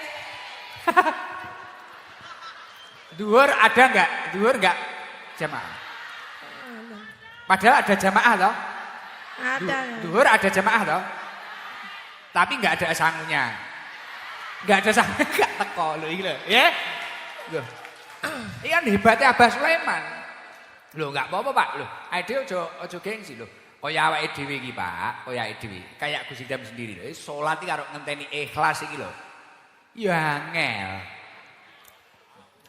Duhur ada enggak? Duhur enggak jamaah? Padahal ada jamaah loh. Ada. Duhur ada jamaah loh. Tapi nggak ada sangunya. Nggak ada sangunya, nggak teko lho iki lho, ya. Lho. Iki kan hebatnya Abah Sulaiman. Lho nggak apa-apa Pak, lho. Aide ojo gengsi lho. Kaya awake dhewe iki Pak, kaya awake dhewe. Kayak Gus Idam sendiri lho. Salat iki karo ngenteni ikhlas iki lho. Ya angel.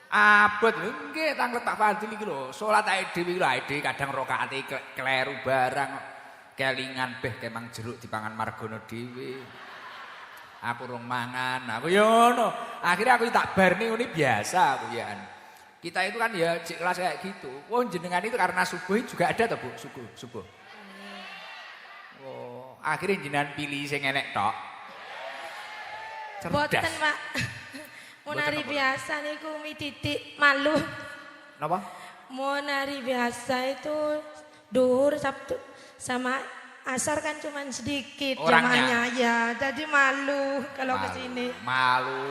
Abot lho nggih tanglet Pak Fadil iki lho. Salat awake dhewe lho, awake dhewe kadang rakaate kleru barang. Kelingan beh kemang jeruk dipangan margono dhewe. Aku rong mangan, aku ya ngono. Akhirnya aku tak barni ngene biasa aku ya. Kita itu kan ya kelas kayak gitu. Wah jenengan itu karena subuh juga ada toh Bu, subuh. Oh, akhirnya jenengan pilih sing enek tok. Cerdas. Boten Pak. Monari biasa niku mi titik malu. Napa? Monari biasa itu duhur Sabtu sama asar kan cuman sedikit Orangnya. jamaahnya ya. Jadi malu kalau ke sini. Malu.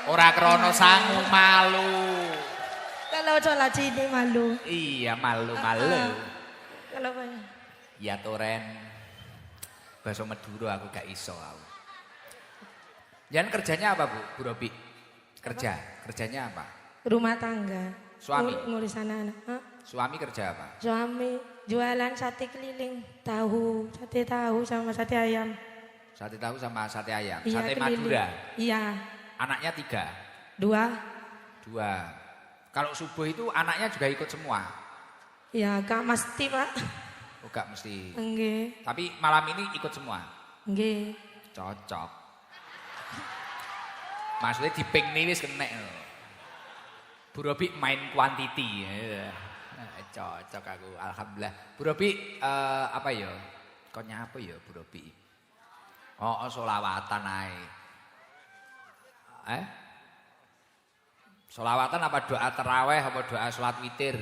Ora krono sangu malu. Kalau sholat sini malu. Iya malu. Kalau banyak. Ya toren. Bahasa Madura aku gak iso aku. Jangan kerjanya apa Bu Robi? Kerjanya apa? Rumah tangga. Suami? Ngurus anak-anak. Hah? Suami kerja apa? Suami jualan sate keliling, sate tahu sama sate ayam. Sate tahu sama sate ayam. Iya, Sate keliling. Madura. Iya. Anaknya 3. 2. Kalau subuh itu anaknya juga ikut semua. Ya gak mesti Pak. Oh gak mesti. Enggak. Tapi malam ini ikut semua. Enggak. Cocok. Maksudnya diping nih wis kena. Bu Robi main quantity. Cocok aku, alhamdulillah. Bu Robi apa ya? Konya apa ya Bu Robi? Oh, sholawatan ae. Sholawatan apa doa taraweh apa doa sholat witir?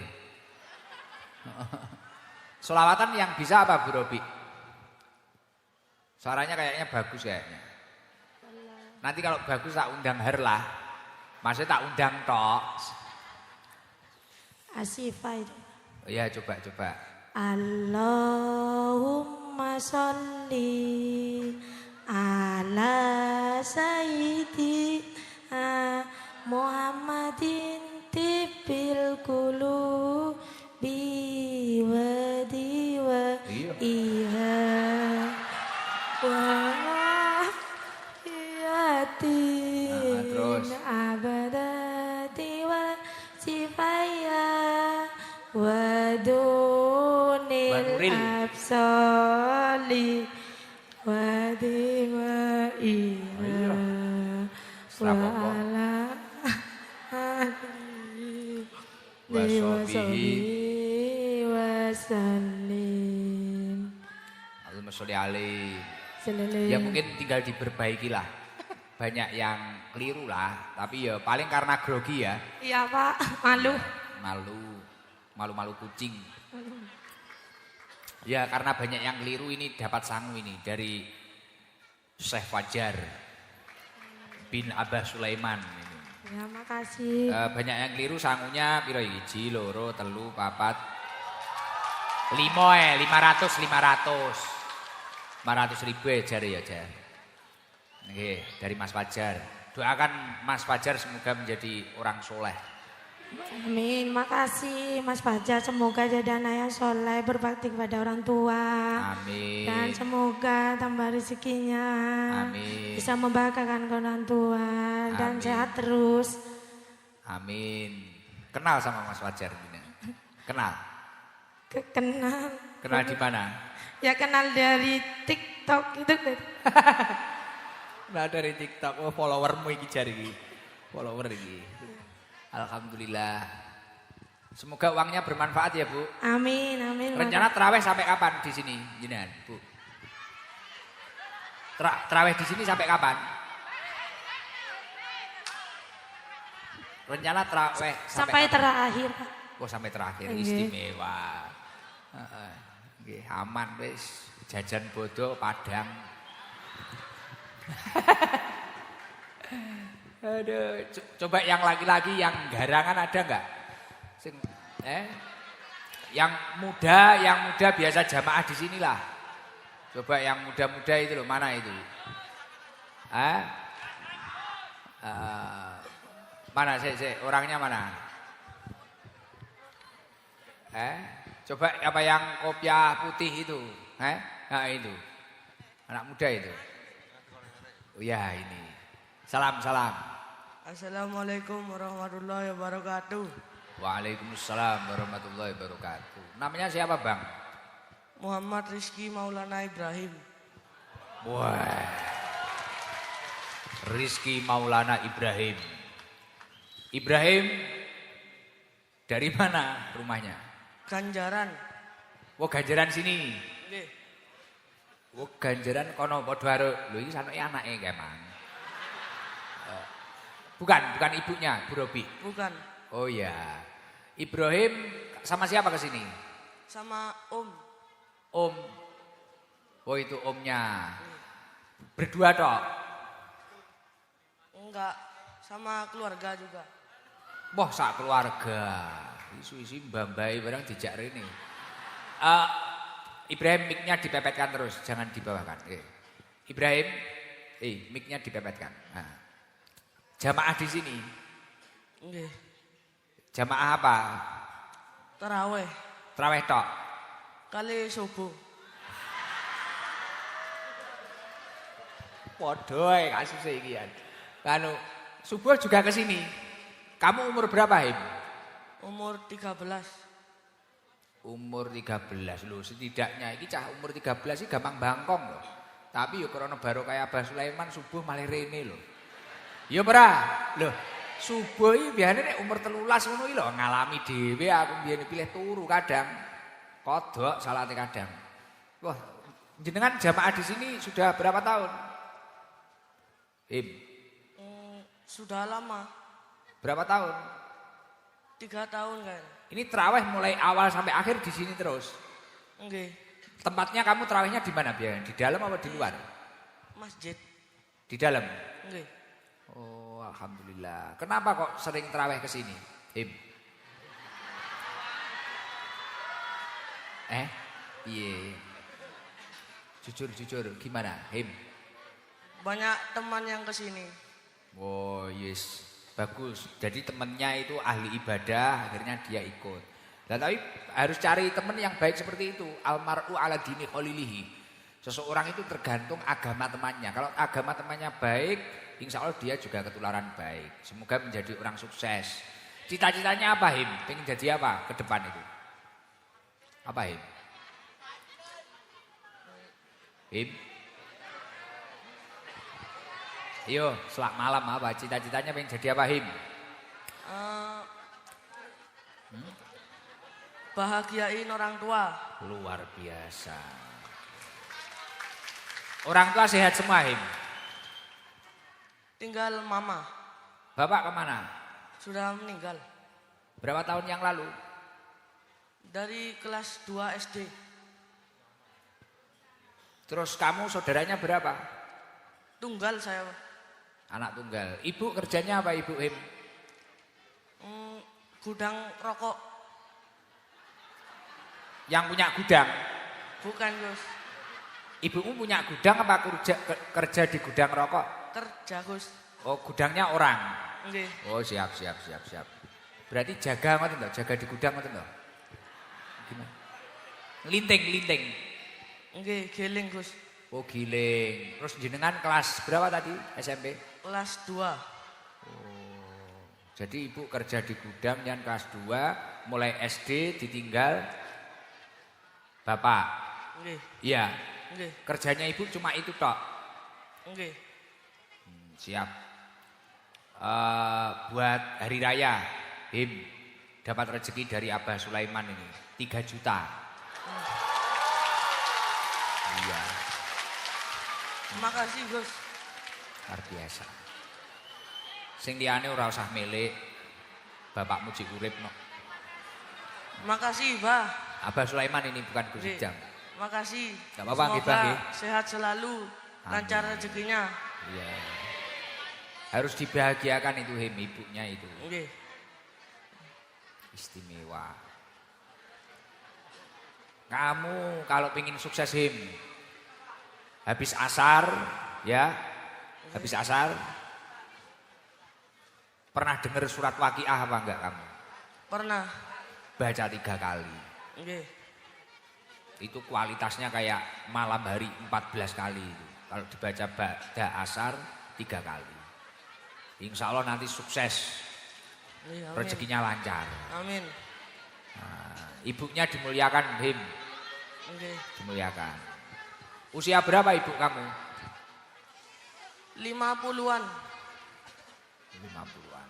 Sholawatan yang bisa apa Bu Robi? Suaranya kayaknya bagus kayaknya. Nanti kalau bagus tak undang Herlah. Maksudnya tak undang tok. Asifah itu. Ya coba. Allahumma sholli ala sayyidina Muhammadin tibil qulubi wa diwa iha wa terus. abadati wa sifaya wa dunil absali wa diwa iha wa ala alihi wa sallim. Allahumma sholli alaihi. Sallallahu. Ya mungkin tinggal diperbaiki lah. Banyak yang keliru lah, tapi ya paling karena grogi ya. Iya Pak, malu. Malu kucing. Ya karena banyak yang keliru ini dapat sangu ini dari Syekh Fajar bin Abah Sulaiman ini. Ya makasih. Banyak yang keliru sangunya piro iki? 1, 2, 3, 4 5 500 ribu jar ya jar. Nggih, dari Mas Fajar. Doakan Mas Fajar semoga menjadi orang soleh. Amin, makasih Mas Fajar. Semoga jadi anak yang soleh, berbakti kepada orang tua. Amin. Dan semoga tambah rezekinya. Amin. Bisa membanggakan orang tua dan Amin. sehat terus. Amin. Kenal sama Mas Fajar gini? Kenal? Kenal. Kenal di mana? Ya kenal dari TikTok itu. Kenal dari TikTok. Oh, followermu iki jari iki. Follower iki. Alhamdulillah. Semoga uangnya bermanfaat ya, Bu. Amin, amin. Rencana terawih sampai kapan di sini, jenengan, Bu? Terawih di sini sampai kapan? Rencana terawih sampai terakhir. Oh, sampai terakhir. Nggih. Istimewa. Nggih, aman wis. Jajan bodo Padang. Aduh, coba yang laki-laki yang garangan ada enggak? Yang muda biasa jamaah di sinilah. Coba yang muda-muda itu loh, mana itu? Ah? Mana sih, orangnya mana? Coba apa yang kopiah putih itu? Nah itu. Anak muda itu. Oh ya ini. Salam. Assalamualaikum warahmatullahi wabarakatuh. Waalaikumsalam warahmatullahi wabarakatuh. Namanya siapa, Bang? Muhammad Rizky Maulana Ibrahim. Wah. Rizky Maulana Ibrahim. Ibrahim dari mana rumahnya? Ganjaran. Oh, Ganjaran sini. Nggih. Oh, Ganjaran kono padha karo lho iki sanoke anake kemang. Bukan ibunya, Bu Robi. Bukan. Oh ya. Ibrahim sama siapa ke sini? Sama Om. Om. Oh itu omnya. Berdua toh? Enggak, sama keluarga juga. Wah, sak keluarga. Isu-isu mbah-mbahe barang dijak rene. Ibrahim mic-nya dipepetkan terus, jangan dibawahkan. Ibrahim, mic-nya dipepetkan. Nah. Jamaah di sini. Nggih. Jamaah apa? Tarawih. Tarawih tok. Kali subuh. Podo ae kasuse iki ya. Kanu subuh juga ke sini. Kamu umur berapa, Him? Umur 13. Umur 13 lho, setidaknya iki cah umur 13 iki gampang bangkong lho. Tapi yo krana baro kaya Abah Sulaiman subuh malih rene lho. Ya ora? Lho, subuh iki biasane nek umur 13 ngono iki lho ngalami dhewe aku biyen pilih turu kadang. Kodok salate kadang. Wah, jenengan jamaah di sini sudah berapa tahun? Him. Sudah lama. Berapa tahun? 3 tahun kan. Ini tarawih mulai awal sampai akhir di sini terus. Nggih. Tempatnya kamu tarawihnya di mana biasanya? Di dalam apa di luar? Masjid. Di dalam. Nggih. Oh, alhamdulillah. Kenapa kok sering tarawih ke sini? Him. Iya. Jujur gimana? Him. Banyak teman yang kesini. Oh, yes. Bagus. Jadi temennya itu ahli ibadah, akhirnya dia ikut. Nah, tapi harus cari teman yang baik seperti itu. Almar'u ala dini khalilihi. Seseorang itu tergantung agama temannya. Kalau agama temannya baik, insya Allah dia juga ketularan baik. Semoga menjadi orang sukses. Cita-citanya apa, Him? Pengen jadi apa ke depan itu? Apa, Him? Him? Yo, selak malam apa? Cita-citanya pengen jadi apa, Him? Bahagiain orang tua. Luar biasa. Orang tua sehat semua, Him? Tinggal mama. Bapak kemana? Sudah meninggal. Berapa tahun yang lalu? Dari kelas 2 SD. Terus kamu saudaranya berapa? Tunggal saya. Anak tunggal. Ibu kerjanya apa, Ibu Him? Gudang rokok. Yang punya gudang? Bukan, Gus. Ibumu punya gudang apa kerja di gudang rokok? Kerja, Gus. Oh, gudangnya orang? Nggih. Oh, siap. Berarti jaga ngoten to, jaga di gudang ngoten to? Gimana? Linting. Nggih, geling, Gus. Oh, giling. Terus jenengan kelas berapa tadi SMP? Kelas 2. Jadi ibu kerja di gudang yang kelas 2, mulai SD ditinggal bapak. Nggih. Iya. Nggih. Kerjanya ibu cuma itu tok. Nggih. Siap. Buat hari raya, Him dapat rezeki dari Abah Sulaiman ini 3 juta. Iya. Makasih, Gus. Luar biasa. Sing liyane ora usah milik. Bapakmu jek urip no. Makasih, Bah. Abah Sulaiman ini bukan Gus Nggih. Ijam. Makasih. Gak apa-apa, nggih, Semoga Bang. sehat selalu, lancar rezekinya. Iya. Harus dibahagiakan itu Him, ibunya itu. Nggih. Istimewa. Kamu kalau pengen sukses Him, habis asar ya, habis asar pernah dengar surat Waqiah apa enggak kamu? Pernah. Baca 3 kali. Nggih. Itu kualitasnya kayak malam hari 14 kali itu. Kalau dibaca ba'da asar 3 kali. Insya Allah nanti sukses. Nggih, amin. Rezekinya lancar. Amin. Nah, ibunya dimuliakan, Him. Nggih. Dimuliakan. Usia berapa ibu kamu? 50-an. 50-an.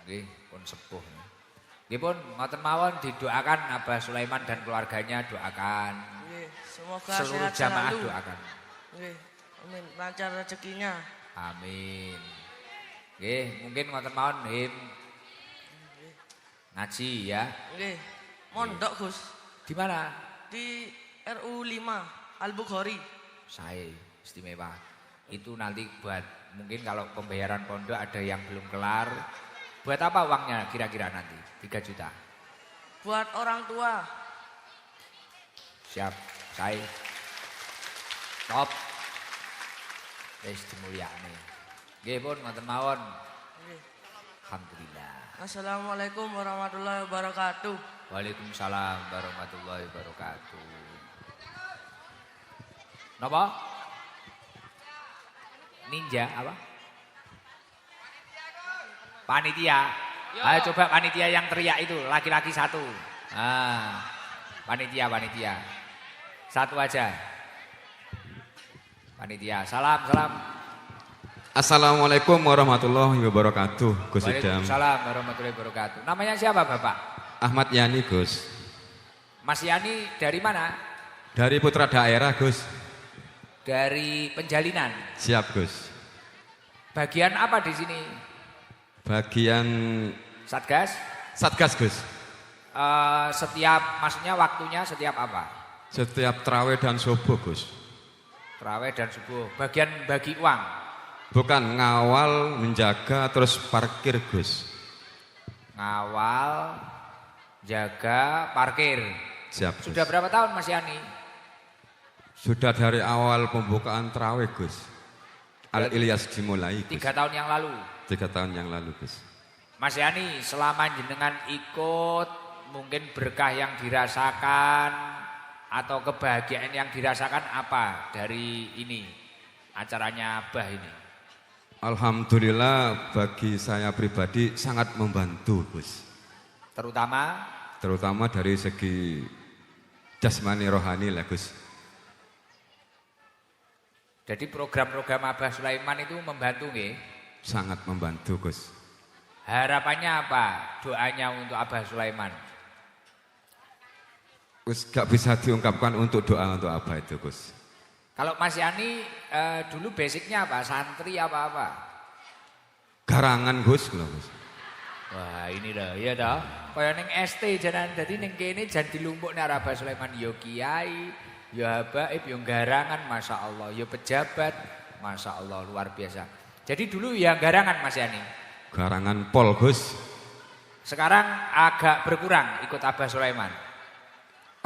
Nggih, pun sepuh. Nggih pun ngoten mawon didoakan Abah Sulaiman dan keluarganya, doakan. Nggih, semoga Seluruh sehat jamaah selalu. doakan. Nggih. Amin. Lancar rezekinya. Amin. Nggih, mungkin ngoten mawon Him. Ngaji ya. Nggih. Mondok, Gus. Di mana? Di RU 5 Al-Bukhari. Saya istimewa. Itu nanti buat mungkin kalau pembayaran pondok ada yang belum kelar. Buat apa uangnya kira-kira nanti? 3 juta. Buat orang tua. Siap, saya. Top. Wis dimulyakne. Nggih pun ngoten mawon. Nggih. Alhamdulillah. Assalamualaikum warahmatullahi wabarakatuh. Waalaikumsalam warahmatullahi wabarakatuh. Napa? Ninja apa? Panitia. Ayo coba panitia yang teriak itu, laki-laki 1. Ah. Panitia. 1 aja. Panitia. Salam. Assalamualaikum warahmatullahi wabarakatuh, Gus Idam. Waalaikumsalam warahmatullahi wabarakatuh. Namanya siapa, Bapak? Ahmad Yani, Gus. Mas Yani dari mana? Dari Putra Daerah, Gus. Dari Penjalinan. Siap, Gus. Bagian apa di sini? Bagian Satgas? Satgas, Gus. Maksudnya waktunya setiap apa? Setiap traweh dan subuh, Gus. Terawih dan subuh. Bagian bagi uang. Bukan ngawal, menjaga, terus parkir, Gus. Ngawal, jaga, parkir. Siap, Gus. Sudah berapa tahun Mas Yani? Sudah dari awal pembukaan traweh, Gus. Al-Ilyas dimulai, Gus. 3 tahun yang lalu. 3 tahun yang lalu, Gus. Mas Yani, selama jenengan ikut, mungkin berkah yang dirasakan atau kebahagiaan yang dirasakan apa dari ini, acaranya Abah ini? Alhamdulillah bagi saya pribadi sangat membantu, Gus. Terutama dari segi jasmani rohani lah, Gus. Jadi program-program Abah Sulaiman itu membantu nggih? Sangat membantu, Gus. Harapannya apa? Doanya untuk Abah Sulaiman. Gus, gak bisa diungkapkan untuk doa untuk apa itu, Gus. Kalau Mas Yani dulu basicnya apa? Santri apa-apa? Garangan, Gus, lho, Gus. Wah ini dah, iya dah. Kaya neng ST jalan, jadi neng kene jangan dilumpuk nih Abah Sulaiman. Yo kiai, yo habaib, yo garangan, masya Allah. Yo pejabat, masya Allah luar biasa. Jadi dulu ya garangan Mas Yani. Garangan pol, Gus. Sekarang agak berkurang ikut Abah Sulaiman.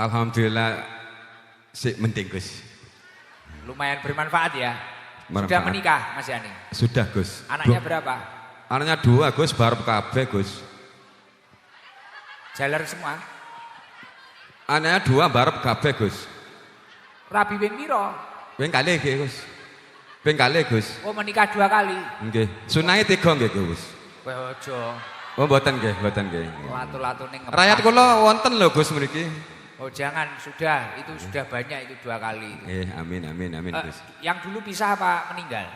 Alhamdulillah sih penting, Gus. Lumayan bermanfaat ya. Bermanfaat. Sudah menikah Mas Yani? Sudah, Gus. Anaknya berapa? Anaknya 2, Gus, baru kabeh, Gus. Jalan semua? Anaknya 2 baru kabeh, Gus. Rabi ping piro? Ping kalih nggih, Gus. Ping kalih, Gus. Oh menikah 2 kali? Nggih. Sunahe 3 nggih, Gus. Wah ojo. Oh, mboten nggih, mboten nggih. Latu-latune ngepak. Rakyat kula wonten lho, Gus, mriki. Oh jangan, sudah. Itu sudah banyak itu 2 kali. Amin, Gus. Yang dulu pisah apa meninggal?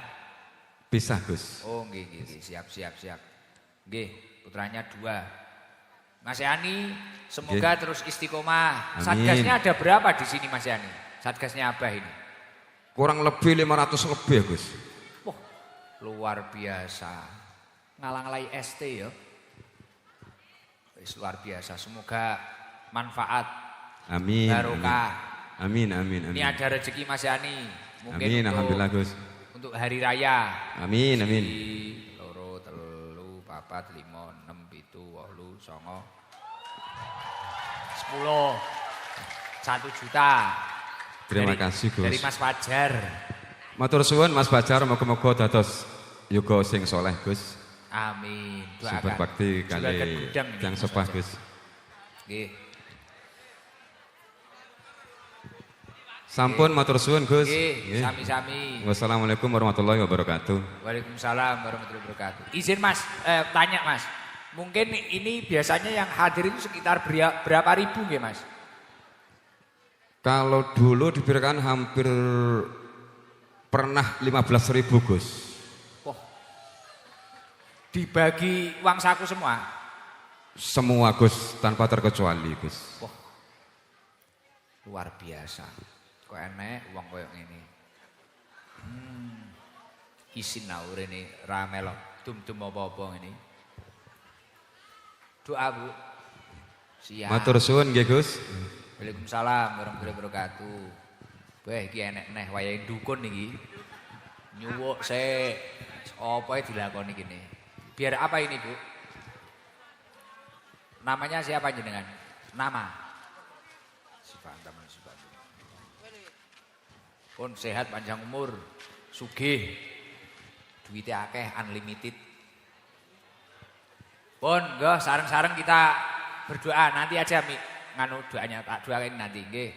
Pisah, Gus. Oh nggih, siap. Nggih, putranya 2. Mas Yani, semoga terus istiqomah. Amin. Satgasnya ada berapa di sini Mas Yani? Satgasnya Abah ini? Kurang lebih 500 lebih, Gus. Wah, luar biasa. Ngalang-lai ST ya. Luar biasa. Semoga manfaat. Amin. Barokah. Amin. Ini ada rezeki Mas Yani. Mungkin Amin, alhamdulillah, Gus. Untuk hari raya. Amin. 2, 3, 4, 5, 6, 7, 8, 9, 10. 1 juta. Terima kasih, Gus. Dari Mas Fajar. Matur suwun Mas Bajar, moga-moga dados yoga sing soleh Gus. Amin. Sumber bakti kali yang sepah Gus. Nggih. Sampun matur suwun Gus. Nggih, sami-sami. Wassalamualaikum warahmatullahi wabarakatuh. Waalaikumsalam warahmatullahi wabarakatuh. Izin Mas, tanya Mas. Mungkin ini biasanya yang hadir itu sekitar berapa ribu nggih Mas? Kalau dulu diberikan hampir pernah 15.000 Gus. Oh. Dibagi uang saku semua? Semua Gus, tanpa terkecuali Gus. Wah. Luar biasa. Kok enek uang koyo ngene. Isin naur ini rame loh. Dum-dum apa-apa ini. Doa Bu. Siap. Matur suwun nggih Gus. Waalaikumsalam warahmatullahi wabarakatuh. Wah iki enek neh wayahe dukun iki. Nyuwuk sik. Apa dilakoni gini? Biar apa ini, Bu? Namanya siapa jenengan? Nama. Pun sehat panjang umur, sugih. Duitnya akeh unlimited. Pun nggih sareng-sareng kita berdoa nanti aja nganu doanya tak doain nanti nggih.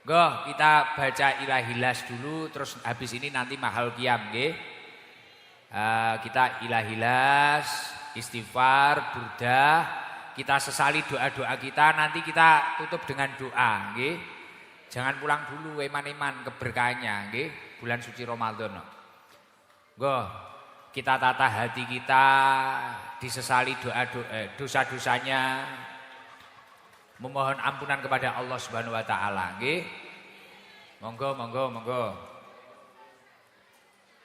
Nggih kita baca ilahilas dulu terus habis ini nanti mahal qiyam nggih. Kita ilahilas, istighfar, burdah, kita sesali doa-doa kita nanti kita tutup dengan doa nggih. Jangan pulang dulu eman-eman keberkahannya nggih, bulan suci Ramadan. Nggih, kita tata hati kita, disesali dosa-dosanya, memohon ampunan kepada Allah Subhanahu wa taala nggih. Monggo.